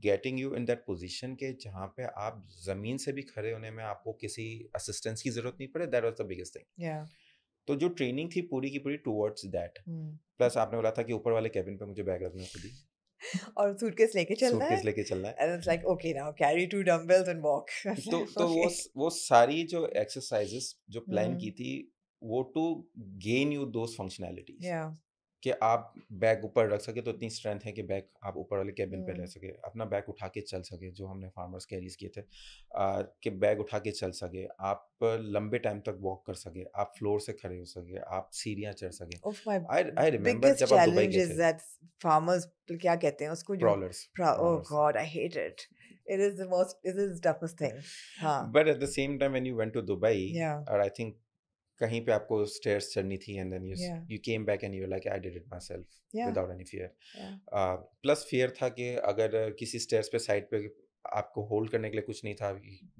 getting you in that position के जहाँ पे आप ज़मीन से भी खड़े होने में आपको किसी असिस्टेंस की ज़रूरत नहीं पड़े, that was the biggest thing. Yeah. तो जो ट्रेनिंग थी पूरी की पूरी टुवर्ड्स दैट. प्लस आपने बोला था कि ऊपर वाले कैबिन पे मुझे बैग रखना खुद ही, और सूटकेस लेके चलना है. सूटकेस लेके चलना है. And it's like, okay, now carry 2 dumbbells and walk. I was तो like, तो okay. वो सारी जो एक्सरसाइजेस जो प्लान की Hmm. थी वो to gain you those functionalities Yeah. कि आप बैग ऊपर रख सके, तो इतनी स्ट्रेंथ है कि बैग आप ऊपर वाले कैबिन पे Hmm. रह सके, अपना बैग उठा के चल सके, जो हमने फार्मर्स कैरीज किए थे, कि बैग उठा के चल सके, आप लंबे टाइम तक वॉक कर सके, आप फ्लोर से खड़े हो सके, आप सीढ़ियाँ चढ़ सके. Of my I remember biggest जब आप दुबई challenge गए is थे, that farmers क्या कहते हैं उसको जो प्रॉलर्स oh प्रॉलर्स. God, I hate it. It is the toughest thing. हाँ. But at the same time when you went to Dubai, Yeah. और आई थिंक कहीं पे आपको स्टेयर्स चढ़नी थी, and then Yeah. You came back and you like I did it myself Yeah. Without any fear. Yeah. Plus fear था कि अगर किसी स्टेयर्स पे साइड पे आपको होल्ड करने के लिए कुछ नहीं था,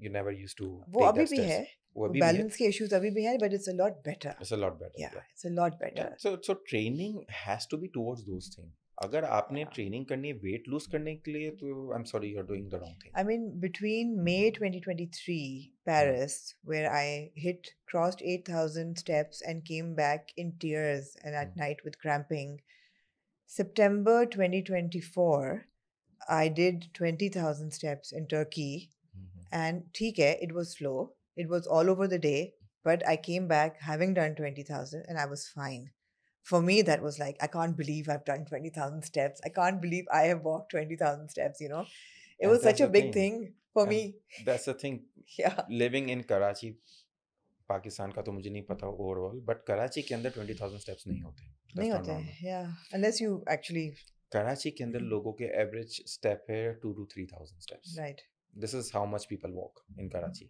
यू नेवर यूज्ड टू वो टेक अभी दैट भी स्टेयर्स. है. वो अभी भी है. बैलेंस के इश्यूज अभी भी हैं, but it's a lot better. It's a lot better. Yeah, it's a lot better. So training has to be towards those things. अगर आपने Yeah. ट्रेनिंग करनी है वेट लूज करने के लिए, तो I am sorry, you are doing the wrong thing. I mean, between May 2023, Paris, where I crossed 8,000 steps and came back in tears and at night with cramping, September 2024, I did 20,000 steps in Turkey. And ठीक है, it was slow. It was all over the day. But I came back having done 20,000 and I was fine. For me, that was like, I can't believe I've done 20,000 steps. I can't believe I have walked 20,000 steps, you know. It And was such that's a the big thing. thing for And me. that's the thing. Yeah. Living in Karachi, Pakistan का तो मुझे नहीं पता overall, but Karachi के अंदर 20,000 steps नहीं होते. नहीं होते हैं, yeah. Unless you actually, Karachi के अंदर लोगों के एवरेज स्टेप है 2 to 3,000 steps. right. This is how much people walk in Karachi.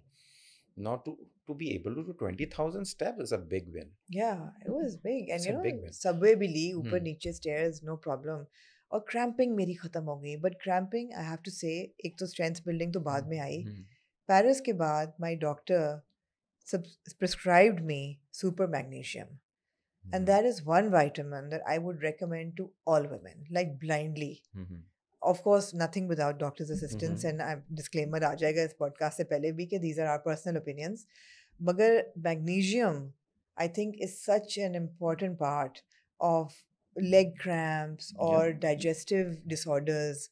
Not to be able to do 20,000 steps is a big win. Yeah, it was big. And It's you a know, big win. subway भी ली, ऊपर Hmm. नीचे stairs, no problem. और cramping मेरी खत्म हो गई. But cramping, I have to say, एक तो strength building तो बाद में आई. Hmm. Paris के बाद, my doctor prescribed me super magnesium. And that is one vitamin that I would recommend to all women, like blindly. Hmm. Of course, nothing without doctor's assistance. Mhm. And disclaimer आ जाएगा इस podcast से पहले भी कि these are our personal opinions. मगर magnesium, I think, is such an important part of leg cramps or digestive disorders.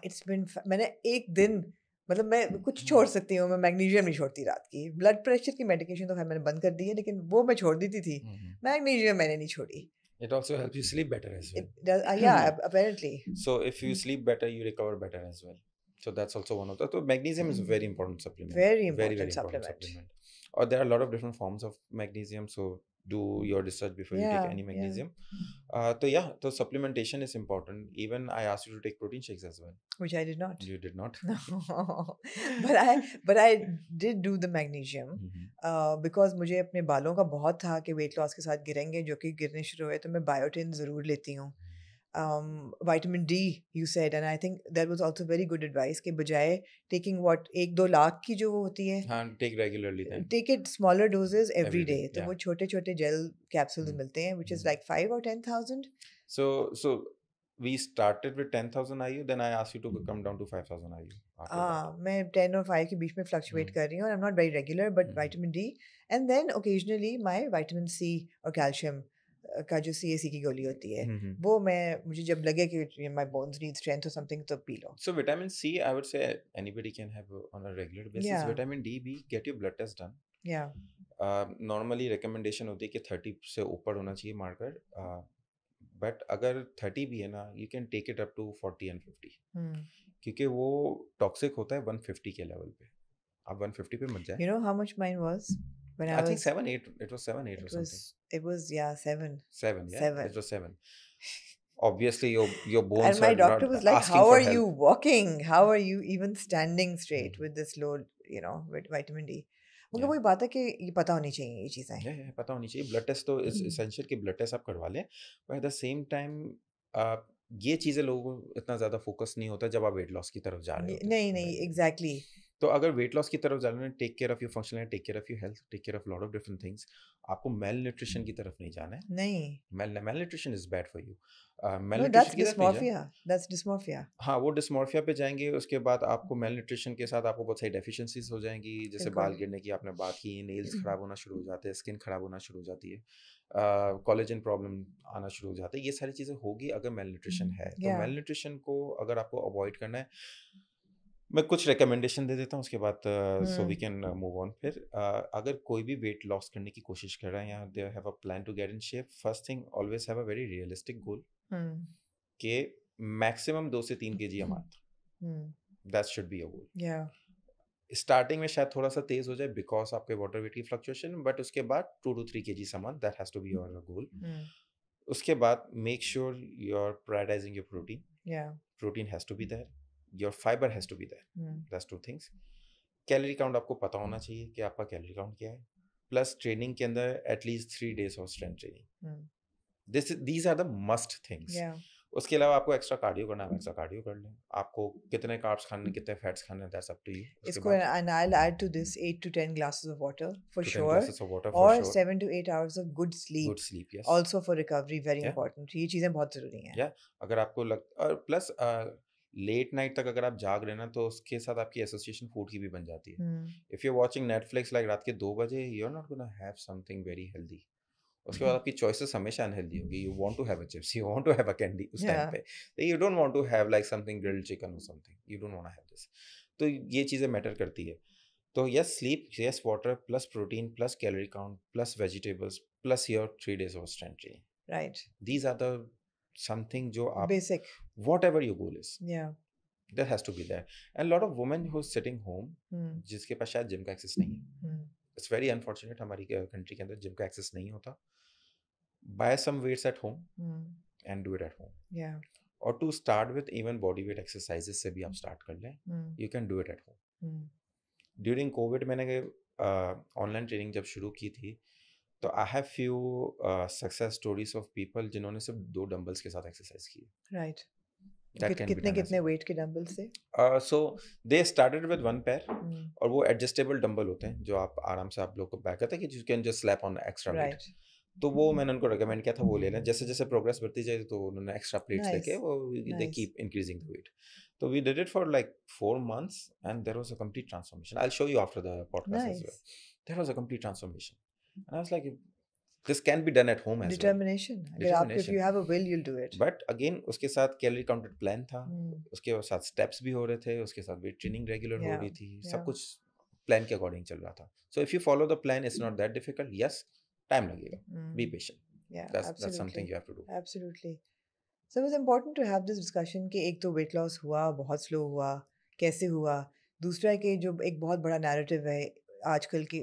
It's been मैंने एक दिन, मतलब मैं कुछ छोड़ सकती हूँ, मैं मैग्नीशियम नहीं छोड़ती रात की. ब्लड प्रेशर की मेडिकेशन तो खैर मैंने बंद कर दी है, लेकिन वो मैं छोड़ देती थी. Mhm. मैग्नीशियम मैंने नहीं छोड़ी. It also helps you sleep better as well. It does, yeah, apparently. So if you sleep better, you recover better as well. So that's also one of the. So magnesium is a very important supplement. Very very important important supplement. supplement. Or there are a lot of different forms of magnesium. So do your research before you Yeah, take any yeah. magnesium. So supplementation is important. Even I asked you to take protein shakes as well. Which I did not. You did not. No. but I did do the magnesium Mhm. because मुझे अपने बालों का बहुत था कि weight loss के साथ गिरेंगे, जो कि गिरने शुरू हुए, तो मैं बायोटिन ज़रूर लेती हूँ. Vitamin D, you said, and I think that was also very good advice कि बजाय taking what 1-2 लाख की जो वो होती है, हाँ, take regularly then. take it smaller doses every Every day. day, तो yeah. वो छोटे छोटे gel capsules Hmm. मिलते हैं, which is Hmm. like 5 or 10,000. So we started with 10,000 IU. Then I asked you to come down to 5,000 IU. After that. मैं 10 और 5 के बीच में fluctuate कर रही हूँ. I'm not very regular, but vitamin D, and then occasionally my vitamin C और calcium का जो CAC की गोली होती है, Mhm. वो मुझे जब लगे कि my bones need strength or something, तो P low. So vitamin C, I would say anybody can have on a regular basis. Yeah. Vitamin D, B, get your blood test done. Yeah. Normally recommendation होती है कि 30 से ऊपर होना चाहिए marker, but अगर 30 भी है ना, you can take it up to 40 and 50, क्योंकि वो टॉक्सिक होता है 150 के लेवल पे, आप 150 पे मत जाए. You know how much mine was when I I think was? 7 8, it was 7 8 or something. It was yeah 7. 7, yeah, 7. it was 7. Obviously your bones And my are doctor not was like, asking "How for are you help. walking? How are you even standing straight with this low, with vitamin D?" मुझे Yeah. वही बात है कि ये पता होनी चाहिए ये चीज़ें. Yeah, पता होनी चाहिए. ब्लड टेस्ट तो इज एसेंशियल कि ब्लड टेस्ट आप करवा लें, but at the same time ये चीज़ें लोगों को इतना ज़्यादा फोकस नहीं होता जब आप वेट लॉस की तरफ जा रहे होते नहीं नहीं हैं. exactly. तो अगर वेट लॉस की तरफ जा रहे हैं, take care of your functional, take care of your health, take care of lot of different things. आपको मेल न्यूट्रिशन की तरफ नहीं जाना है. नहीं. Male nutrition is bad for you. Male No, nutrition that's की तरफ नहीं जाना. dysmorphia. That's dysmorphia. हाँ, वो डिस्मॉर्फिया पे जाएँगे, उसके बाद आपको मेल न्यूट्रिशन के साथ आपको बहुत सारी डेफिशिएंसीज़ हो जाएँगी, जैसे बाल बिल्कुल. गिरने की आपने बात की, नेल्स खराब होना शुरू हो जाते हैं, स्किन खराब होना शुरू हो जाती है, कोलेजन प्रॉब्लम आना शुरू हो जाता है, ये सारी चीज़ें होगी अगर मेल न्यूट्रिशन है. तो Yeah. मेल न्यूट्रिशन को अगर आपको अवॉइड करना है, मैं कुछ रिकमेंडेशन दे देता हूँ, उसके बाद so we can move on. फिर अगर कोई भी वेट लॉस करने की कोशिश कर रहा है या they have a plan to get in shape, first thing always have a very realistic goal कि मैक्सिमम 2 से 3 KG a month. That should be a goal. Yeah. Starting में शायद थोड़ा सा तेज हो जाए बिकॉज आपके वाटर वेट की फ्लक्चुएशन, बट उसके बाद 2 to 3 KG a month, that has to be your goal. उसके बाद make sure you are prioritising your protein. Yeah. Protein has to be there, your fibre has to be there. That's 2 things. Calorie count आपको पता होना चाहिए कि आपका calorie count क्या है, प्लस ट्रेनिंग के अंदर at least 3 days of strength training. These are the must things. Yeah. उसके अलावा आपको एक्स्ट्रा कार्डियो करना है, एक्स्ट्रा कार्डियो कर लें. आपको कितने कार्ब्स खाने, कितने फैट्स खाने, दैट्स अप टू यू. इसको and I'll add to this 8 to 10 glasses of water for 10 sure, glasses of water for or sure. 7 to 8 hours of good sleep. Good sleep, yes. Also for recovery, very Yeah. important. ये चीजें बहुत जरूरी हैं. Yeah, अगर आपको और plus late night तक अगर आप जाग रहे हैं ना, तो उसके साथ आपकी एसोसिएशन फूड की भी बन जाती है. If you are watching Netflix like रात के 2 बजे, you are not gonna have something very healthy. उसके बाद आपकी चॉइसेस हमेशा अनहेल्दी होगी. You want to have a chips, you want to have a candy उस टाइम पे. You don't want to have like something grilled chicken और something. You don't want to have this. तो ये चीज़ें matter करती है. तो yes sleep, yes water, plus protein, plus calorie count, plus vegetables, plus your 3 days of strength training. Right. These are the something जो आप Basic. whatever your goal is, Yeah. that has to be there. And a lot of women who are sitting home, जिसके पास शायद gym का access नहीं है. It's very unfortunate हमारी country के अंदर जिम का एक्सेस नहीं होता. Buy some weights at home and do it at home. Yeah. और to start with even body weight exercises से भी आप start कर लें. You can do it at home. During COVID मैंने ऑनलाइन ट्रेनिंग जब शुरू की थी, तो I have few success stories of people जिन्होंने सिर्फ 2 डंबल्स के साथ एक्सरसाइज की. राइट. That can be कितने done कितने वेट के डंबल्स थे? So they started with 1 pair, और वो एडजस्टेबल डंबल होते हैं जो आप आराम से आप लोग को बैक करते हैं कि you can just slap on extra weight. तो वो मैंने उनको रिकमेंड किया था वो ले लें. जैसे जैसे प्रोग्रेस बढ़ती जाए तो उन्होंने एक्स्ट्रा प्लेट्स लेके वो they keep increasing the weight. तो we did it for like 4 months and there was a complete transformation. I'll show you after the podcast as well. There was a complete transformation. And I was like, this can be done at home as Determination. well. अगर आप if you have a will you'll do it. But again उसके साथ calorie counted plan था, उसके साथ steps भी हो रहे थे, उसके साथ वेट ट्रेनिंग रेगुलर हो रही थी, सब कुछ प्लान के अकॉर्डिंग चल रहा था. So if you follow the plan, it's not that difficult. Yes, time लगेगा. Be patient. Yeah, that's something you have to do. Absolutely. So it was important to have this discussion कि एक तो weight loss हुआ, बहुत slow हुआ, कैसे हुआ. दूसरा कि जो एक बहुत बड़ा narrative है आजकल की,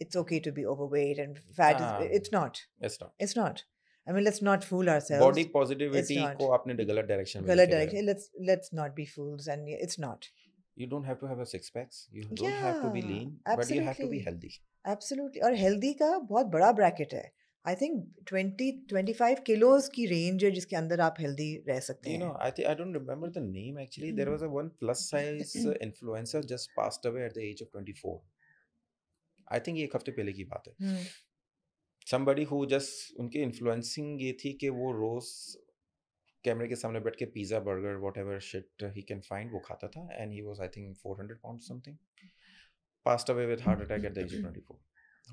it's okay to be overweight and fat. It's not. It's not. I mean, let's not fool ourselves. Body positivity को आपने गलत direction में गलत direction. Let's not be fools, and it's not. You don't have to have a six packs. You don't have to be lean, but you have to be healthy. Absolutely. और healthy का बहुत बड़ा bracket है. I think 20-25 kilos की range है जिसके अंदर आप healthy रह सकते हैं. I don't remember the name actually. There was a one plus size influencer just passed away at the age of 24. I think ये एक हफ्ते पहले की बात है. Somebody who just उनकी influencing ये थी कि वो रोज कैमरे के सामने बैठ के pizza burger whatever shit he can find वो खाता था, and he was I think 400 pounds something. Passed away with heart attack at the age of 24.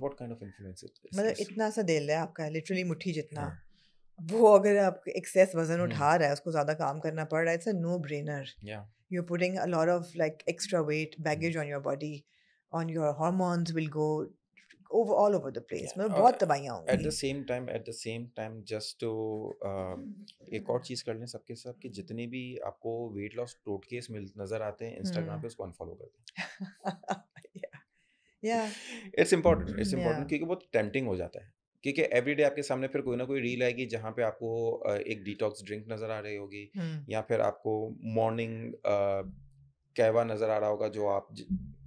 What kind of influence it is? मतलब इतना सा दिल है आपका, literally मुट्ठी जितना. वो अगर आप excess वजन उठा रहा है, उसको ज़्यादा काम करना पड़ रहा है, it's a no brainer. Yeah. You're putting a lot of like extra weight, baggage on your body. on your hormones will go all over the place. Yeah, मतलब बहुत दवाइयाँ at होंगी. the same time just to एक और चीज़ कर लें सबके सब कि जितने भी आपको वेट लॉस टोटकेस मिल नज़र आते हैं इंस्टाग्राम पे उसको अनफॉलो कर दें. Yeah. Yeah. It's important Yeah. क्योंकि बहुत टेम्पटिंग हो जाता है क्योंकि एवरीडे आपके सामने फिर कोई ना कोई रील आएगी जहाँ पे आपको एक डिटॉक्स ड्रिंक नज़र आ रही होगी Hmm. या फिर आपको मॉर्निंग कहवा नज़र आ रहा होगा जो आप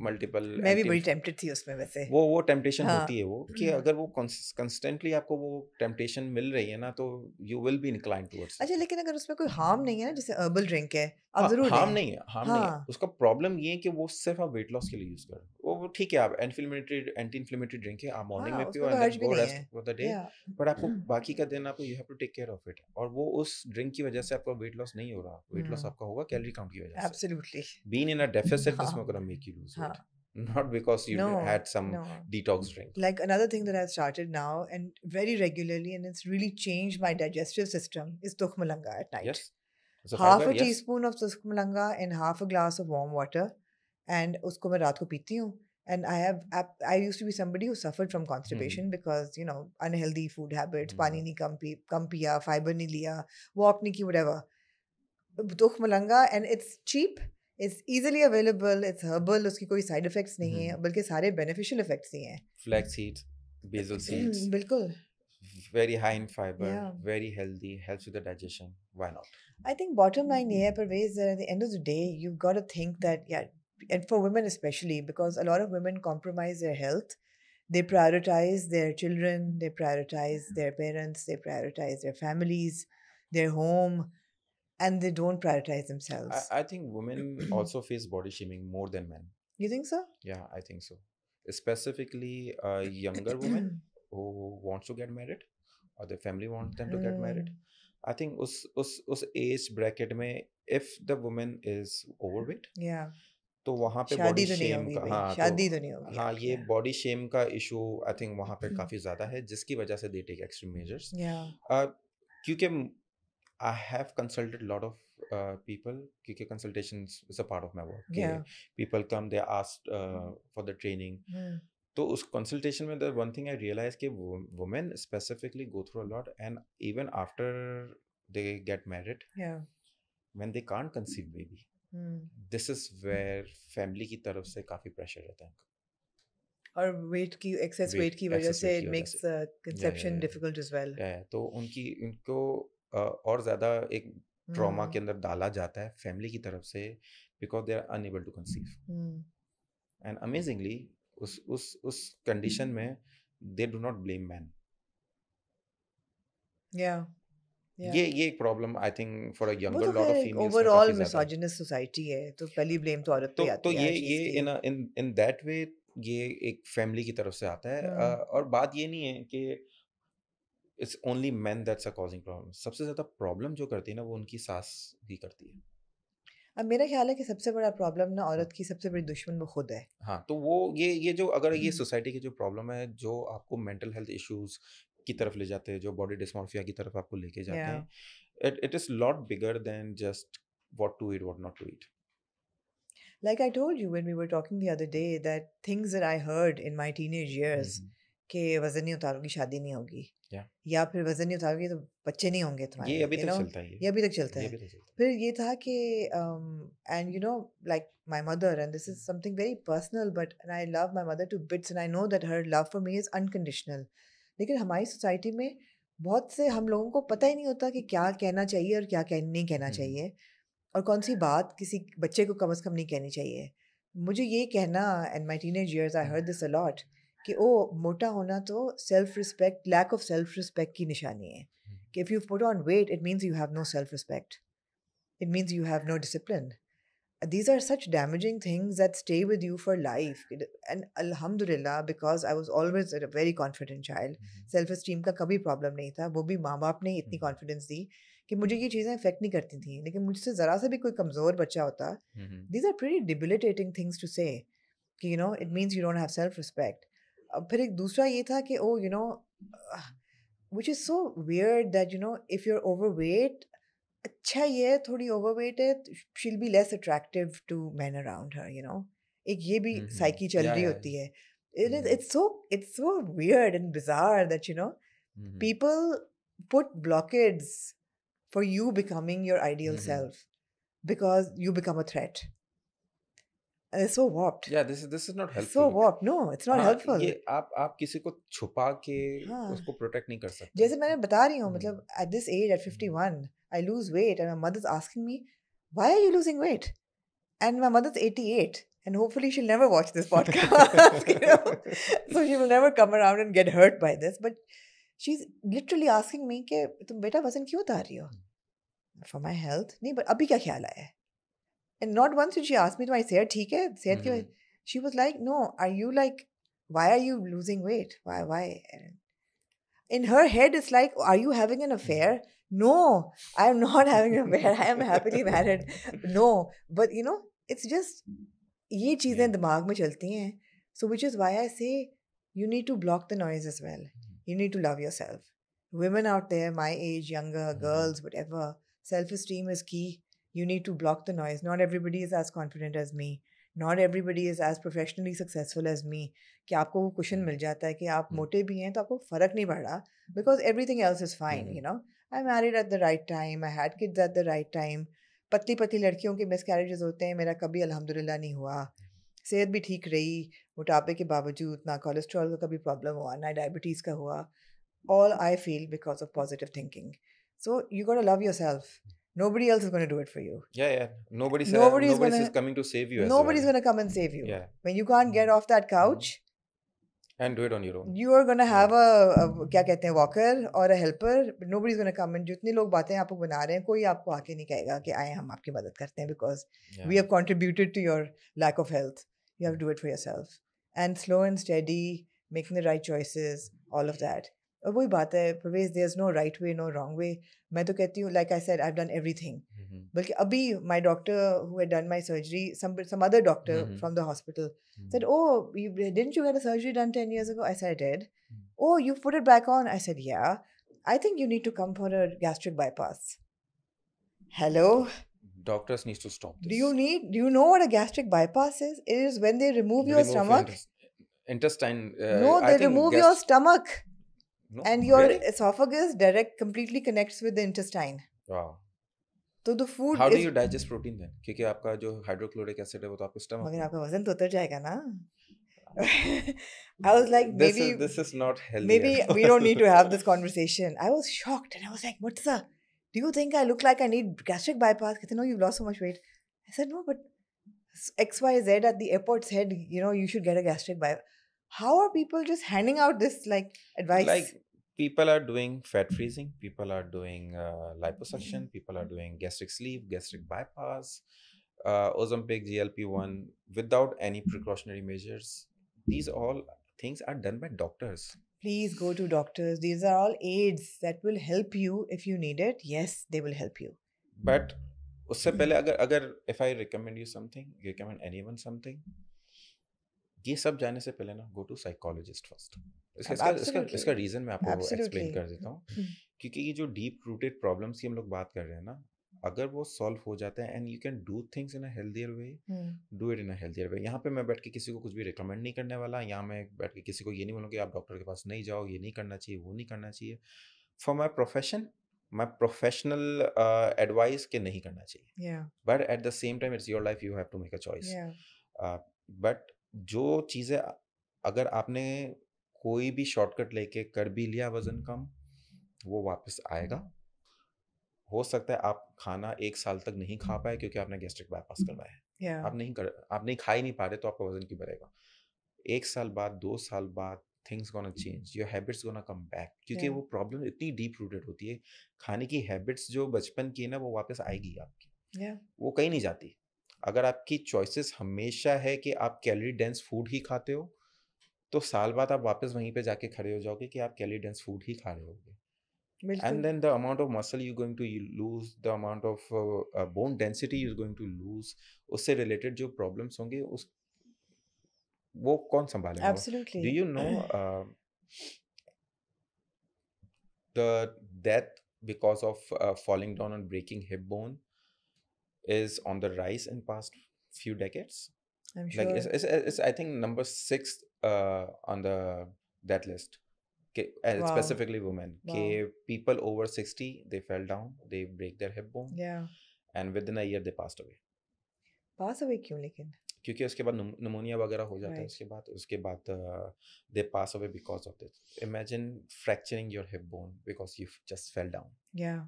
मल्टीपल मैं भी एंटी बड़ी टेम्पटेड थी उसमें वैसे. वो टेम्पटेशन हाँ. होती है वो कि अगर वो कंस्टेंटली आपको वो टेम्पटेशन मिल रही है ना तो you will be incline towards अच्छा, इट. लेकिन अगर उसमें कोई हार्म नहीं है ना, जैसे हर्बल ड्रिंक है, आप हाँ, जरूर हार्म लें. नहीं है, हार्म नहीं है. हाँ. उसका प्रॉब्लम ये है कि वो सिर्फ आप वेट लॉस के लिए यूज़ कर रहे हो. वो ठीक है, आप एंटी इन्फ्लेमेटरी ड्रिंक है, आप मॉर्निंग हाँ, में पियो उसमें एंड कोई देन हर्ज भी गो नहीं रेस्ट है. For the day. Yeah. But आपको बाकी का दिन आपको you have to take care of it. और वो उस ड्रिंक की वजह से आपका वेट लॉस नहीं हो रहा. वेट लॉस आपका होगा कैलोरी काउंट की वजह से. Absolutely. Being in a deficit is हाँ. गोना मेक यू लूज हाँ. Wait. Not because you No, had some no. detox drink. Like another thing that I've started now and very regularly, and it's really changed my digestive system, is tukhmalanga at night. Yes. It's a Half fiber, a yes. teaspoon of tukhmalanga in half a glass of warm water, and usko मैं रात को पीती हूँ. And I used to be somebody who suffered from constipation because unhealthy food habits, पानी नहीं कम पिया, fiber नहीं लिया, walk नहीं की, whatever. तुखमलंगा, and it's cheap, it's easily available, it's herbal, उसकी कोई side effects नहीं है, बल्कि सारे beneficial effects ही हैं. Flax seeds, basil seeds, बिल्कुल. very high in fiber, Yeah. very healthy, helps with the digestion. Why not? I think bottom line ये है Parvez, that at the end of the day you've got to think that, yeah, and for women especially, because a lot of women compromise their health. They prioritize their children, they prioritize their parents, they prioritize their families, their home, and they don't prioritize themselves. I think women also face body shaming more than men. You think so? Yeah, I think so. Specifically, younger women who wants to get married or their family wants them to get married. I think उस age bracket में if the woman is overweight, Yeah. तो वहाँ पे शादी body तो नहीं Shem होगी का भाई, हाँ शादी तो नहीं होगी हाँ आपकी. ये बॉडी शेम का इशू आई थिंक वहाँ पे काफ़ी ज़्यादा है जिसकी वजह से they take extreme measures. Yeah. क्योंकि I have consulted a lot of people क्योंकि consultations is a part of my work. Yeah. People come, they ask for the training. तो उस consultation में the one thing I realized कि women specifically go through a lot and even after they get married, Yeah. when they can't conceive baby, this is where family की तरफ से काफ़ी pressure रहता है. और वेट की excess weight की वजह excess से weight it की वजह makes से. conception yeah. difficult as well. तो उनको और ज़्यादा एक ट्रॉमा के अंदर डाला जाता है फैमिली की तरफ से because they are unable to conceive. And amazingly उस कंडीशन में they do not blame man. Yeah. ये एक problem I think for a वो यंगर तो लॉट खैर ऑफ एक फीमेल्स ओवरऑल मिसोजिनस सोसाइटी है, तो पहली ब्लेम तो औरत पे ही तो आती है हर ये चीज की. इन दैट वे ये एक फैमिली की तरफ से आता है. और बात ये नहीं है कि it's only man that's a causing problem. सबसे ज़्यादा प्रॉब्लम जो करती है ना वो उनकी सास ही करती है. अब मेरा ख्याल है कि सबसे बड़ा प्रॉब्लम ना औरत की सबसे बड़ी दुश्मन वो खुद है. हाँ तो वो ये जो अगर ये सोसाइटी की जो प्रॉब्लम है जो आपको मेंटल हेल्थ इश्यूज की तरफ ले जाते हैं जो बॉडी डिस्मॉर्फिया की तरफ आपको लेके जाते Yeah. हैं it is lot bigger than just what to eat what not to eat. Like I told you when we were talking the other day, that things that I heard in my teenage years, कि वजन नहीं उतारोगी शादी नहीं होगी, या फिर वजन नहीं उतारोगी तो बच्चे नहीं होंगे तुम्हारे. ये अभी तक चलता है. ये अभी तक चलता है. फिर ये था कि and like my mother, and this is something very personal, but and I love my mother to bits and I know that her love for me is unconditional. लेकिन हमारी सोसाइटी में बहुत से हम लोगों को पता ही नहीं होता कि क्या कहना चाहिए और क्या नहीं कहना चाहिए, और कौन सी बात किसी बच्चे को कम से कम नहीं कहनी चाहिए. मुझे ये कहना, and my teenage years I heard this a lot, कि ओ मोटा होना तो self respect, lack of self respect की निशानी है. कि if you put on weight it means you have no self respect, it means you have no discipline. These are such damaging things that stay with you for life. And alhamdulillah, because I was always a very confident child, self esteem का कभी problem नहीं था. वो भी माँ बाप ने इतनी कॉन्फिडेंस दी कि मुझे ये चीज़ें अफेक्ट नहीं करती थी. लेकिन मुझसे ज़रा सा भी कोई कमज़ोर बच्चा होता, these are pretty debilitating things to say कि it means you don't have self respect. अब फिर एक दूसरा ये था कि which is so weird that if you're overweight, अच्छा ये थोड़ी overweight है, she'll be less attractive to men around her. एक ये भी साइकी चल Yeah, रही yeah. होती है. It's so weird and bizarre that people put blockades for you becoming your ideal self because you become a threat. And it's so warped. Yeah, this is not It's so helpful. warped. No, it's not हाँ, helpful. ये आप किसी को छुपा के हाँ. उसको protect नहीं कर सकते. जैसे मैंने बता रही हूँ, हम्म, मतलब at this age, at 51, I lose weight and my mother's asking me, why are you losing weight? And my mother's 88 and hopefully she'll never watch this podcast. So she will never come around and get hurt by this. But she's literally asking me कि तुम बेटा वजन क्यों उतार रही हो? For my health. नहीं, but अभी क्या ख्याल आया है? And not once did she ask me, तुम्हारी सेहत ठीक है? सेहत की वजह. She was like, no, are you like, why are you losing weight? Why? In her head, it's like, are you having an affair? No, I'm not having an affair. I am happily married. No, but it's just ये चीजें दिमाग में चलती हैं. So which is why I say you need to block the noise as well. You need to love yourself. Women out there, my age, younger, girls, whatever, self-esteem is key. You need to block the noise. Not everybody is as confident as me. Not everybody is as professionally successful as me. कि आपको वो cushion मिल जाता है कि आप मोटे भी हैं तो आपको फर्क नहीं पड़ रहा because everything else is fine. I married at the right time. I had kids at the right time. पतली पतली लड़कियों के मिसकैरेजेस होते हैं, मेरा कभी अल्हम्दुलिल्लाह नहीं हुआ. सेहत भी ठीक रही मोटापे के बावजूद, ना कोलेस्ट्रॉल का कभी प्रॉब्लम हुआ, ना डायबिटीज़ का हुआ. All I feel because of positive thinking. So you got to love yourself. Nobody else is going to do it for you. Yeah. Nobody's coming to save you as Nobody's well. going to come and save you. Yeah. When you can't get off that couch, and do it on your own. You are going to have a क्या कहते हैं walker or a helper, but nobody's going to come. And जितने लोग बातें आप लोग बना रहे हैं, कोई आपको आके नहीं कहेगा कि आए हम आपकी मदद करते हैं because we have contributed to your lack of health. You have to do it for yourself. And slow and steady, making the right choices, all of that. और वही बात है, Parvez, there's no right way, no wrong way. मैं तो कहती हूँ, like I said, I've done everything. बल्कि अभी my doctor who had done my surgery, some other doctor from the hospital said, oh, didn't you get a surgery done 10 years ago? I said, I did. Oh, you put it back on? I said, yeah. I think you need to come for a gastric bypass. Hello? Doctors need to stop this. Do you know what a gastric bypass is? It is when they remove your stomach. Intestine. No, they remove your stomach. No, and your really? esophagus completely connects with the intestine. Wow. तो the food How do you digest protein then? क्योंकि आपका जो hydrochloric acid है वो तो आपके stomach मगर आपका वजन तो उतर जाएगा ना. I was like, maybe this is not healthy. Maybe we don't need to have this conversation. I was shocked and I was like, Murtaza, do you think I look like I need gastric bypass? He said, no, you've lost so much weight. I said, no, but XYZ at the airport said, you should get a gastric bypass. How are people just handing out this advice? Like people are doing fat freezing, people are doing liposuction, people are doing gastric sleeve, gastric bypass, Ozempic, GLP-1 without any precautionary measures. These all things are done by doctors. Please go to doctors. These are all aids that will help you if you need it. Yes, they will help you. But उससे पहले अगर if I recommend you something, recommend anyone something, ये सब जाने से पहले ना go to psychologist first. इसका रीजन मैं आपको एक्सप्लेन कर देता हूँ. क्योंकि ये जो डीप रूटेड प्रॉब्लम्स की हम लोग बात कर रहे हैं ना, अगर वो सॉल्व हो जाता है and you can do things in a healthier way, do it in a healthier way. यहाँ पे मैं बैठ के किसी को कुछ भी रिकमेंड नहीं करने वाला. यहाँ मैं बैठ के किसी को ये नहीं बोलूँगा कि आप डॉक्टर के पास नहीं जाओ, ये नहीं करना चाहिए, वो नहीं करना चाहिए. For my profession, my professional advice के नहीं करना चाहिए. But at the same time it's your life, you have to make a choice. But जो चीज़ें अगर आपने कोई भी शॉर्टकट लेके कर भी लिया वजन कम, वो वापस आएगा. हो सकता है आप खाना 1 साल तक नहीं खा पाए क्योंकि आपने गैस्ट्रिक बाईपास करवाया है. आप नहीं खा ही नहीं पा रहे तो आपका वजन क्यों बढ़ेगा. 1 साल बाद, 2 साल बाद things gonna change, your habits gonna come back. क्योंकि वो प्रॉब्लम इतनी डीप रूटेड होती है. खाने की हैबिट्स जो बचपन की है ना, वो वापस आएगी आपकी. वो कहीं नहीं जाती. अगर आपकी चॉइसेस हमेशा है कि आप कैलोरी डेंस फूड ही खाते हो, तो साल बाद आप वापस वहीं पे जाके खड़े हो जाओगे कि आप कैलोरी डेंस फूड ही खा रहे होगे. And then the amount of muscle you're going to lose, the amount of bone density you're going to lose, उससे related जो problems होंगे वो कौन संभालेगा? Absolutely. Do you know the death because of falling down and breaking hip bone is on the rise in past few decades? I'm Like sure. it's I think number 6 on the that list. And Wow. specifically women. Wow. People over 60 they fell down, they break their hip bone, Yeah. and within a year they passed away. Pass away क्यों लेकिन? क्योंकि उसके बाद pneumonia वगैरह हो जाता है, Right. उसके बाद they pass away because of this. Imagine fracturing your hip bone because you just fell down. Yeah.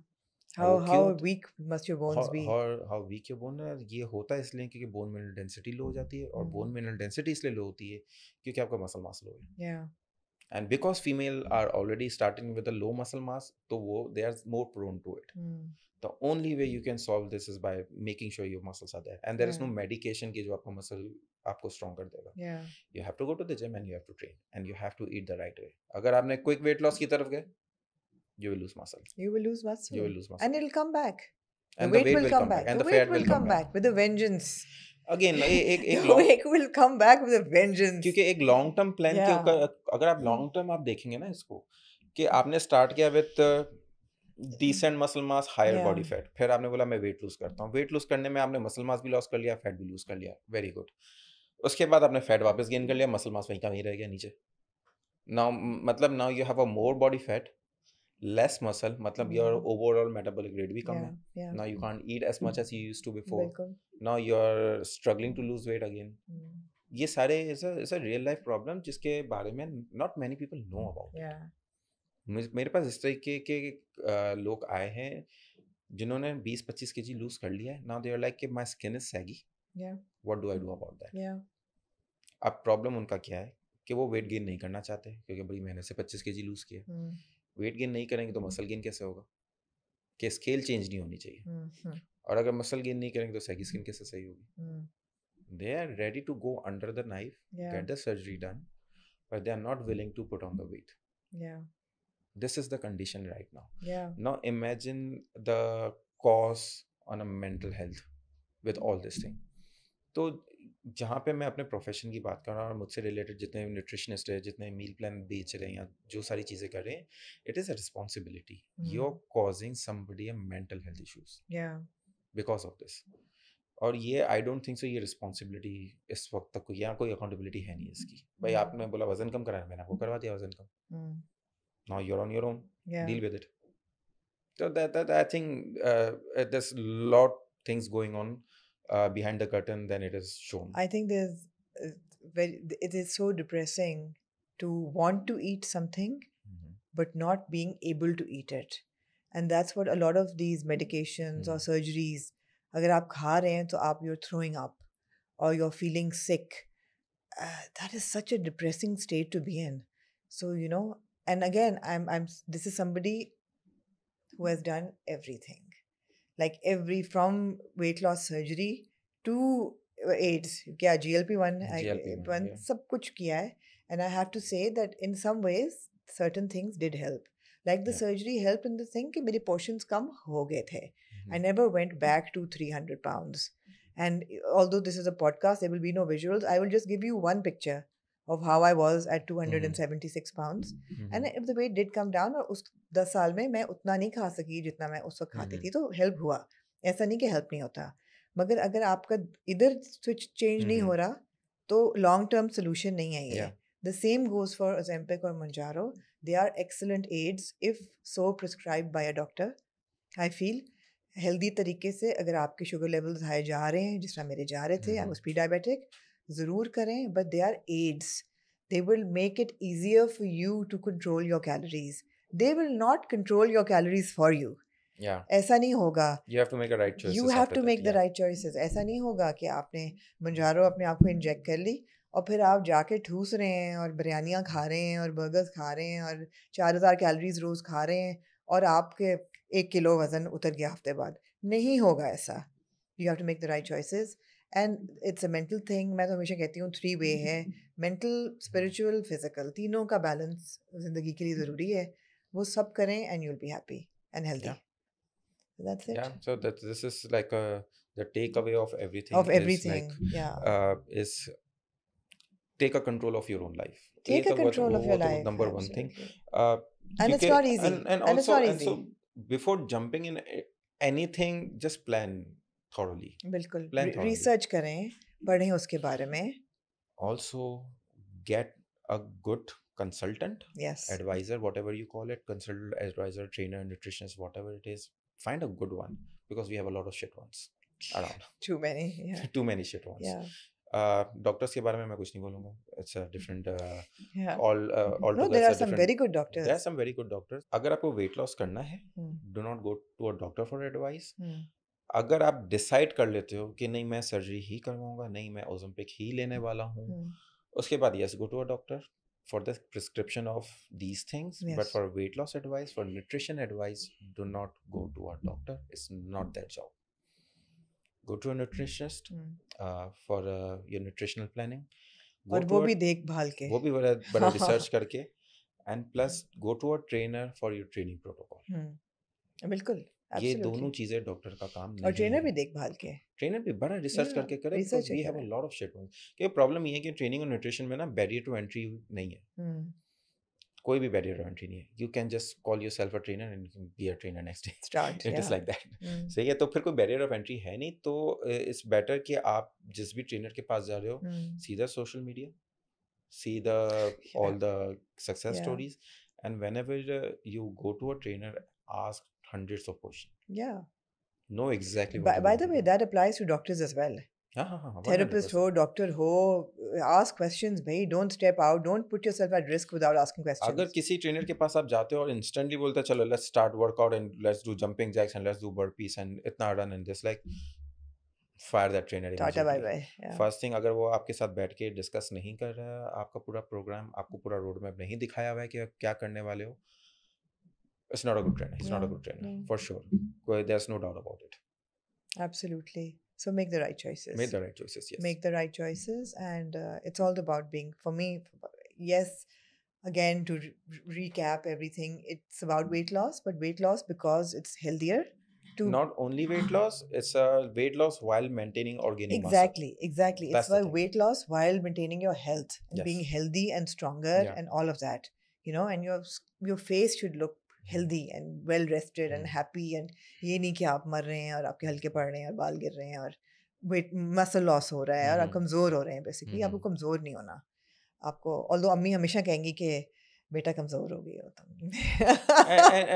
वो How क्यों होता weak must your है? bones be? How weak your bone है, ये होता है इसलिए क्योंकि बोन मिनरल डेंसिटी लो हो जाती है, और बोन मिनरल डेंसिटी इसलिए लो होती है क्योंकि आपका मसल मास लो है. Yeah. And because female are already starting with a low muscle mass, so they are more prone to it. The only way you can solve this is by making sure your muscles are there, and there is no medication ki jo aapka muscle aapko strong kar dega. Yeah. You have to go to the gym and you have to train and you have to eat the right way. Agar aapne quick weight loss ki taraf gaye, you will lose muscle. You will lose muscle. You will lose muscle. And it'll come back. The And the weight will come back. and The the weight fat will come back with a vengeance. Again एक The weight will come back with a vengeance. क्योंकि एक long term plan के Yeah. अगर आप long term आप देखेंगे ना इसको, कि आपने स्टार्ट किया with decent muscle mass, higher body fat, फिर आपने बोला मैं वेट लूज करता हूँ. वेट लूज करने में आपने मसल मास भी लॉस कर लिया, फैट भी लूज कर लिया, वेरी गुड. उसके बाद आपने फैट वापस गेन कर लिया, मसल मास वहीं का वहीं रह गया नीचे. नाउ मतलब now you have a more body fat, less muscle, मतलब your overall metabolic rate भी कम है. Now you can't eat as much as you used to before. Now you're struggling to lose weight again. ये सारे is a real life problem जिसके बारे में not many people know about. मेरे पास इस तरीके के लोग आए हैं जिन्होंने 20-25 kg लूज कर लिया है. Now they are like कि my skin is saggy. What do I do about that? अब प्रॉब्लम उनका क्या है कि वो वेट गेन नहीं करना चाहते क्योंकि बड़ी मेहनत से 25 kg लूज किया. वेट गेन नहीं करेंगे तो मसल गेन कैसे होगा? कि स्केल चेंज नहीं होनी चाहिए. और अगर मसल गेन नहीं करेंगे तो सैगी स्किन कैसे सही होगी? They are ready to go under the knife, get the surgery done, but they are not willing to put on the weight. This is the condition right now. Now imagine the cause on a mental health with all this thing. तो जहाँ पे मैं अपने profession की बात कर रहा हूँ और मुझसे रिलेटेड जितने न्यूट्रिशनिस्ट है, जितने मील प्लान बेच रहे हैं या जो सारी चीज़ें कर रहे हैं, it is a responsibility. You are causing somebody a mental health issues because of this. और ये आई डोंट थिंक सो ये रिस्पॉन्सिबिलिटी इस वक्त तक यहाँ कोई अकाउंटेबिलिटी है नहीं इसकी. भाई आपने बोला वजन कम कराना, मैंने आपको करवा दिया वजन कम. Now you are on your own, deal with it. So that I think there's lot things going on behind the curtain than it is shown. I think it is so depressing to want to eat something but not being able to eat it. And that's what a lot of these medications or surgeries, agar aap kha rahe hain to you're throwing up or you're feeling sick, that is such a depressing state to be in. So and again this is somebody who has done everything, like from weight loss surgery to AIDS, kya GLP-1 sab kuch kiya hai. And I have to say that in some ways certain things did help, like the surgery helped in the thing ki mere portions kam ho gaye the. I never went back to 300 pounds. And although this is a podcast, there will be no visuals, I will just give you one picture of how I was at 276 pounds. And if the weight did come down, और उस 10 साल में मैं उतना नहीं खा सकी जितना मैं उस वक्त खाती थी, तो हेल्प हुआ. ऐसा नहीं कि हेल्प नहीं होता, मगर अगर आपका इधर स्विच चेंज नहीं हो रहा तो लॉन्ग टर्म सोल्यूशन नहीं है ये. The same goes for Ozempic or Mounjaro. They are excellent aids if so prescribed by a doctor. I feel healthy तरीके से अगर आपके शुगर लेवल्स हाई जा रहे हैं, जिस तरह मेरे जा रहे थे, आई वाज प्री डायबिटिक, ज़रूर करें. But they are aids, they will make it easier for you to control your calories. They will not control your calories for you. ऐसा नहीं होगा. You have to make the right choices. You have to make the right choices. ऐसा नहीं होगा कि आपने मंजारो अपने आप को इंजेक्ट कर ली और फिर आप जाके ठूस रहे हैं और बिरयानियाँ खा रहे हैं और बर्गर्स खा रहे हैं और 4000 कैलोरीज रोज़ खा रहे हैं और आपके 1 किलो वज़न उतर गया हफ्ते बाद. नहीं होगा ऐसा. You have to make the right choices. And it's a mental thing. मैं तो हमेशा कहती हूँ 3 way है. Mental, spiritual, physical. तीनों का balance ज़िंदगी के लिए ज़रूरी है. वो सब करें and you'll be happy and healthy. So that's it. Yeah. So this is like the takeaway of everything. Of everything. Is like, yeah. Is take a control of your own life. Take a control of your life. Number one thing. And it's not easy. And also, it's not easy. And so before jumping in anything, just plan thoroughly. बिल्कुल. Research करें. पढ़ें उसके बारे में. Also, get a good consultant, Yes. advisor, whatever you call it, consultant, advisor, trainer, nutritionist, whatever it is. Find a good one, because we have a lot of shit ones around. Too many. Yeah. Too many shit ones. Yeah. Doctors के बारे में मैं कुछ नहीं बोलूँगा. It's a different Yeah. All No, there are some very good there are doctors. Some very good doctors. अगर आपको weight loss करना है, Hmm. Do not go to a doctor for advice. Hmm. अगर आप डिसाइड कर लेते हो कि नहीं मैं सर्जरी ही करवाऊंगा, नहीं मैं ओज़ेम्पिक ही लेने वाला हूँ, Hmm. उसके बाद yes go to a doctor for the prescription of these things. But Yes. For weight loss advice, for nutrition advice, do not go to a doctor. It's not that job. Go to a nutritionist Hmm. for your nutritional planning. Go और to वो a भी देखभाल के. वो भी बड़ा research करके, and plus go to a trainer for your training protocol. बिल्कुल. ये Absolutely. दोनों चीजें डॉक्टर का काम और नहीं ट्रेनर भी है. देखभाल के. ट्रेनर भी बड़ा रिसर्च Yeah, करके करे, research because we have a करे. lot of shit ones. कि प्रॉब्लम ये है कि ट्रेनिंग और न्यूट्रिशन में ना बैरियर टू एंट्री नहीं है. Hmm. कोई भी बैरियर टू एंट्री नहीं है. You can just call yourself a trainer and you can be a trainer next day. Start. It is Yeah. Like that. Hmm. सही है. तो फिर कोई बैरियर ऑफ एंट्री है नहीं. तो इट्स बेटर कि आप जिस भी ट्रेनर के पास जा रहे हो, Hmm. सीधा social media, see the all the success Yeah. stories, and whenever you go to a trainer, ask hundreds of questions. Yeah. Know exactly what By you're the going to way, do. that applies to doctors as well. हाँ, Therapist 100%. हो, doctor हो, ask questions भाई. Don't step out. Don't put yourself at risk without asking अगर questions. किसी trainer के पास आप जाते हो और इंस्टेंटली बोलते हैं चलो let's start workout and let's do jumping jacks and let's do burpees and इतना run and this, like fire that trainer Tata bye immediately. bye. Yeah. First thing, अगर वो आपके साथ बैठ के डिस्कस नहीं कर रहा है, आपका पूरा प्रोग्राम, आपको पूरा रोड मैप नहीं दिखाया हुआ है कि आप क्या करने वाले हो, it's not a good trainer. He's not a Yeah. good trainer, Yeah. for sure. There's no doubt about it. Absolutely. So make the right choices. Made the right choices, yes. Make the right choices, and it's all about being. For me, yes. Again, to recap everything, it's about weight loss, but weight loss because it's healthier. To Not only weight loss, it's a weight loss while maintaining or gaining exactly. That's It's the about thing. weight loss while maintaining your health and Yes. being healthy and stronger Yeah. and all of that. You know, and your face should look healthy and well rested and happy, and ये नहीं कि आप मर रहे हैं और आपके हल्के पड़ रहे हैं और बाल गिर रहे हैं और weight muscle loss हो रहा है और आप कमज़ोर हो रहे हैं. बेसिकली आपको कमज़ोर नहीं होना. आपको although अम्मी हमेशा कहेंगी कि बेटा कमज़ोर हो गई हो तुम.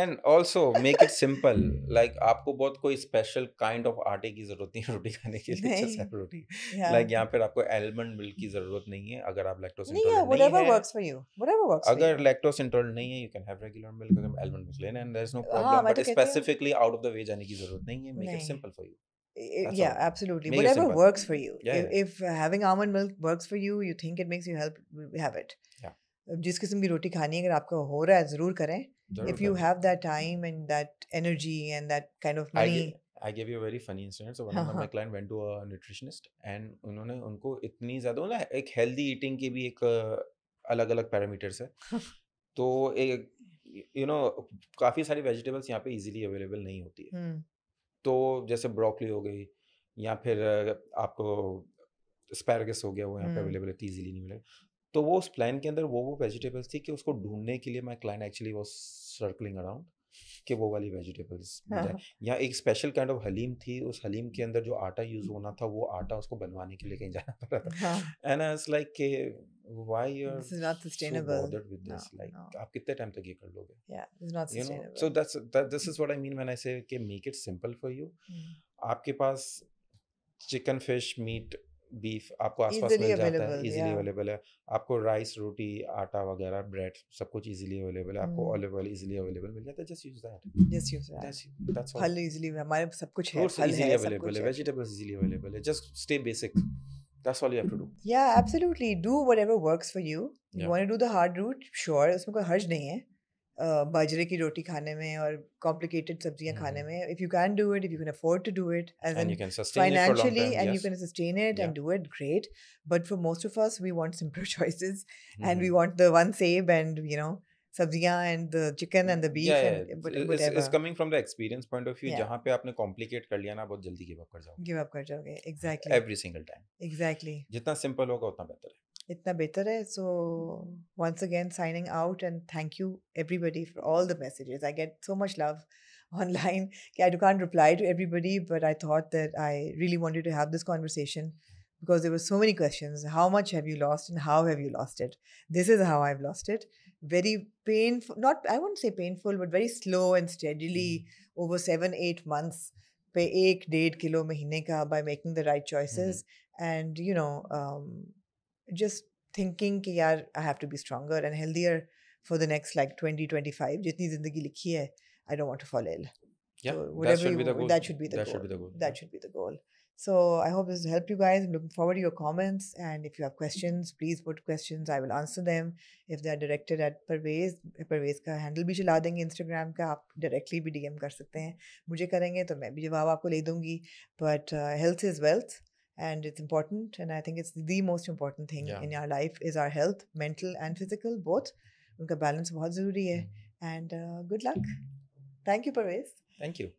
and also make it simple. Like आपको बहुत कोई special kind of आटे की ज़रूरत नहीं है रोटी खाने के लिए. Just have roti. Yeah. Like यहाँ पर आपको almond milk की ज़रूरत नहीं है अगर आप lactose नहीं intolerant है. Whatever नहीं है. works for you. Whatever works for you. अगर lactose intolerant नहीं है, you can have regular milk, अगर almond milk लेना, and there's no हाँ, problem. मैं But तो कहती हूँ. specifically out of the way जाने की ज़रूरत नहीं है. Make it नहीं. simple for you. That's Yeah, all. absolutely. Make it Whatever simple. works for you. Yeah, If having almond milk works for you, you think it makes you help, have it. Yeah. जिस किस्म की रोटी खानी है अगर आपको हो रहा है ज़रूर करें. ज़रूर If you करें. have that time and that energy and that kind of money. I gave you a very funny incident. So one of my client went to a nutritionist and उन्होंने उनको इतनी ज़्यादा ना एक healthy eating की भी एक अलग-अलग parameters है. तो एक काफ़ी सारी vegetables यहाँ पे easily available नहीं होती है. तो जैसे ब्रोकली हो गई या फिर आपको एस्पैरागस हो गया, वो यहाँ पे अवेलेबल इतनी इजीली नहीं मिलेगा. तो वो उस प्लान के अंदर वो वेजिटेबल्स थी कि उसको ढूंढने के लिए my client actually was circling around कि वो वाली वेजिटेबल्स मिल जाए. या एक स्पेशल काइंड ऑफ हलीम थी, उस हलीम के अंदर जो आटा यूज होना था वो आटा उसको बनवाने के लिए कहीं जाना पड़ रहा था. एंड आई वाज लाइक कि why you are This is not sustainable. so bothered with this? आप कितने टाइम तक ये कर लोगे? Yeah, this is not sustainable. So this is what I mean when I say कि make it simple for you. आपके पास chicken, fish, meet, beef आपको आसपास मिल जाता है, इजीली अवेलेबल है. आपको राइस, रोटी, आटा वगैरह, ब्रेड सब कुछ इजीली अवेलेबल है. आपको ऑलिव ऑयल इजीली अवेलेबल मिल जाता है. Just use that. That's all. फल इजीली हमारे सब कुछ है. फ्रूट्स इजीली अवेलेबल है, वेजिटेबल्स इजीली अवेलेबल है. Just stay basic. That's all you have to do. Yeah, absolutely. Do whatever works for you. You want to do the hard route, sure. उसमें कोई हर्ज नहीं है. बाजरे की रोटी खाने में और complicated सब्जियां खाने में. If you can do it, if you can afford to do it, and you can sustain it for long financially, time, and yes. you can sustain it and do it, great. But for most of us, we want simpler choices, and we want the one save and सब्जियां and the chicken and the beef and whatever. It's coming from the experience point of view. जहाँ पे आपने complicate कर लिया ना, बहुत जल्दी give up कर जाओगे. Give up कर जाओगे, exactly. Every single time. Exactly. जितना simple होगा उतना बेहतर है. इतना बेहतर है. So once again signing out, and thank you everybody for all the messages. I get so much love online. I can't reply to everybody, but I thought that I really wanted to have this conversation because there were so many questions. How much have you lost and how have you lost it? This is how I've lost it. Very painful, not, I wouldn't say painful, but very slow and steadily over 7-8 months पे 1-1.5 kilo महीने का by making the right choices and just thinking कि यार I have to be stronger and healthier for the next like 20-25 जितनी जिंदगी लिखी है I don't want to fall ill. Yeah, So that whatever should be the goal. that should be the That goal. should be the goal. That should be the goal. So I hope this helped you guys. I'm looking forward to your comments. And if you have questions, please put questions. I will answer them. If they are directed at Parvez का handle भी चला देंगे Instagram का, आप directly भी DM कर सकते हैं. मुझे करेंगे तो मैं भी जवाब आपको ले दूंगी. But health is wealth and it's important. And I think it's the most important thing Yeah. in our life is our health, mental and physical, both. उनका balance बहुत ज़रूरी है. And good luck. Thank you, Parvez. Thank you.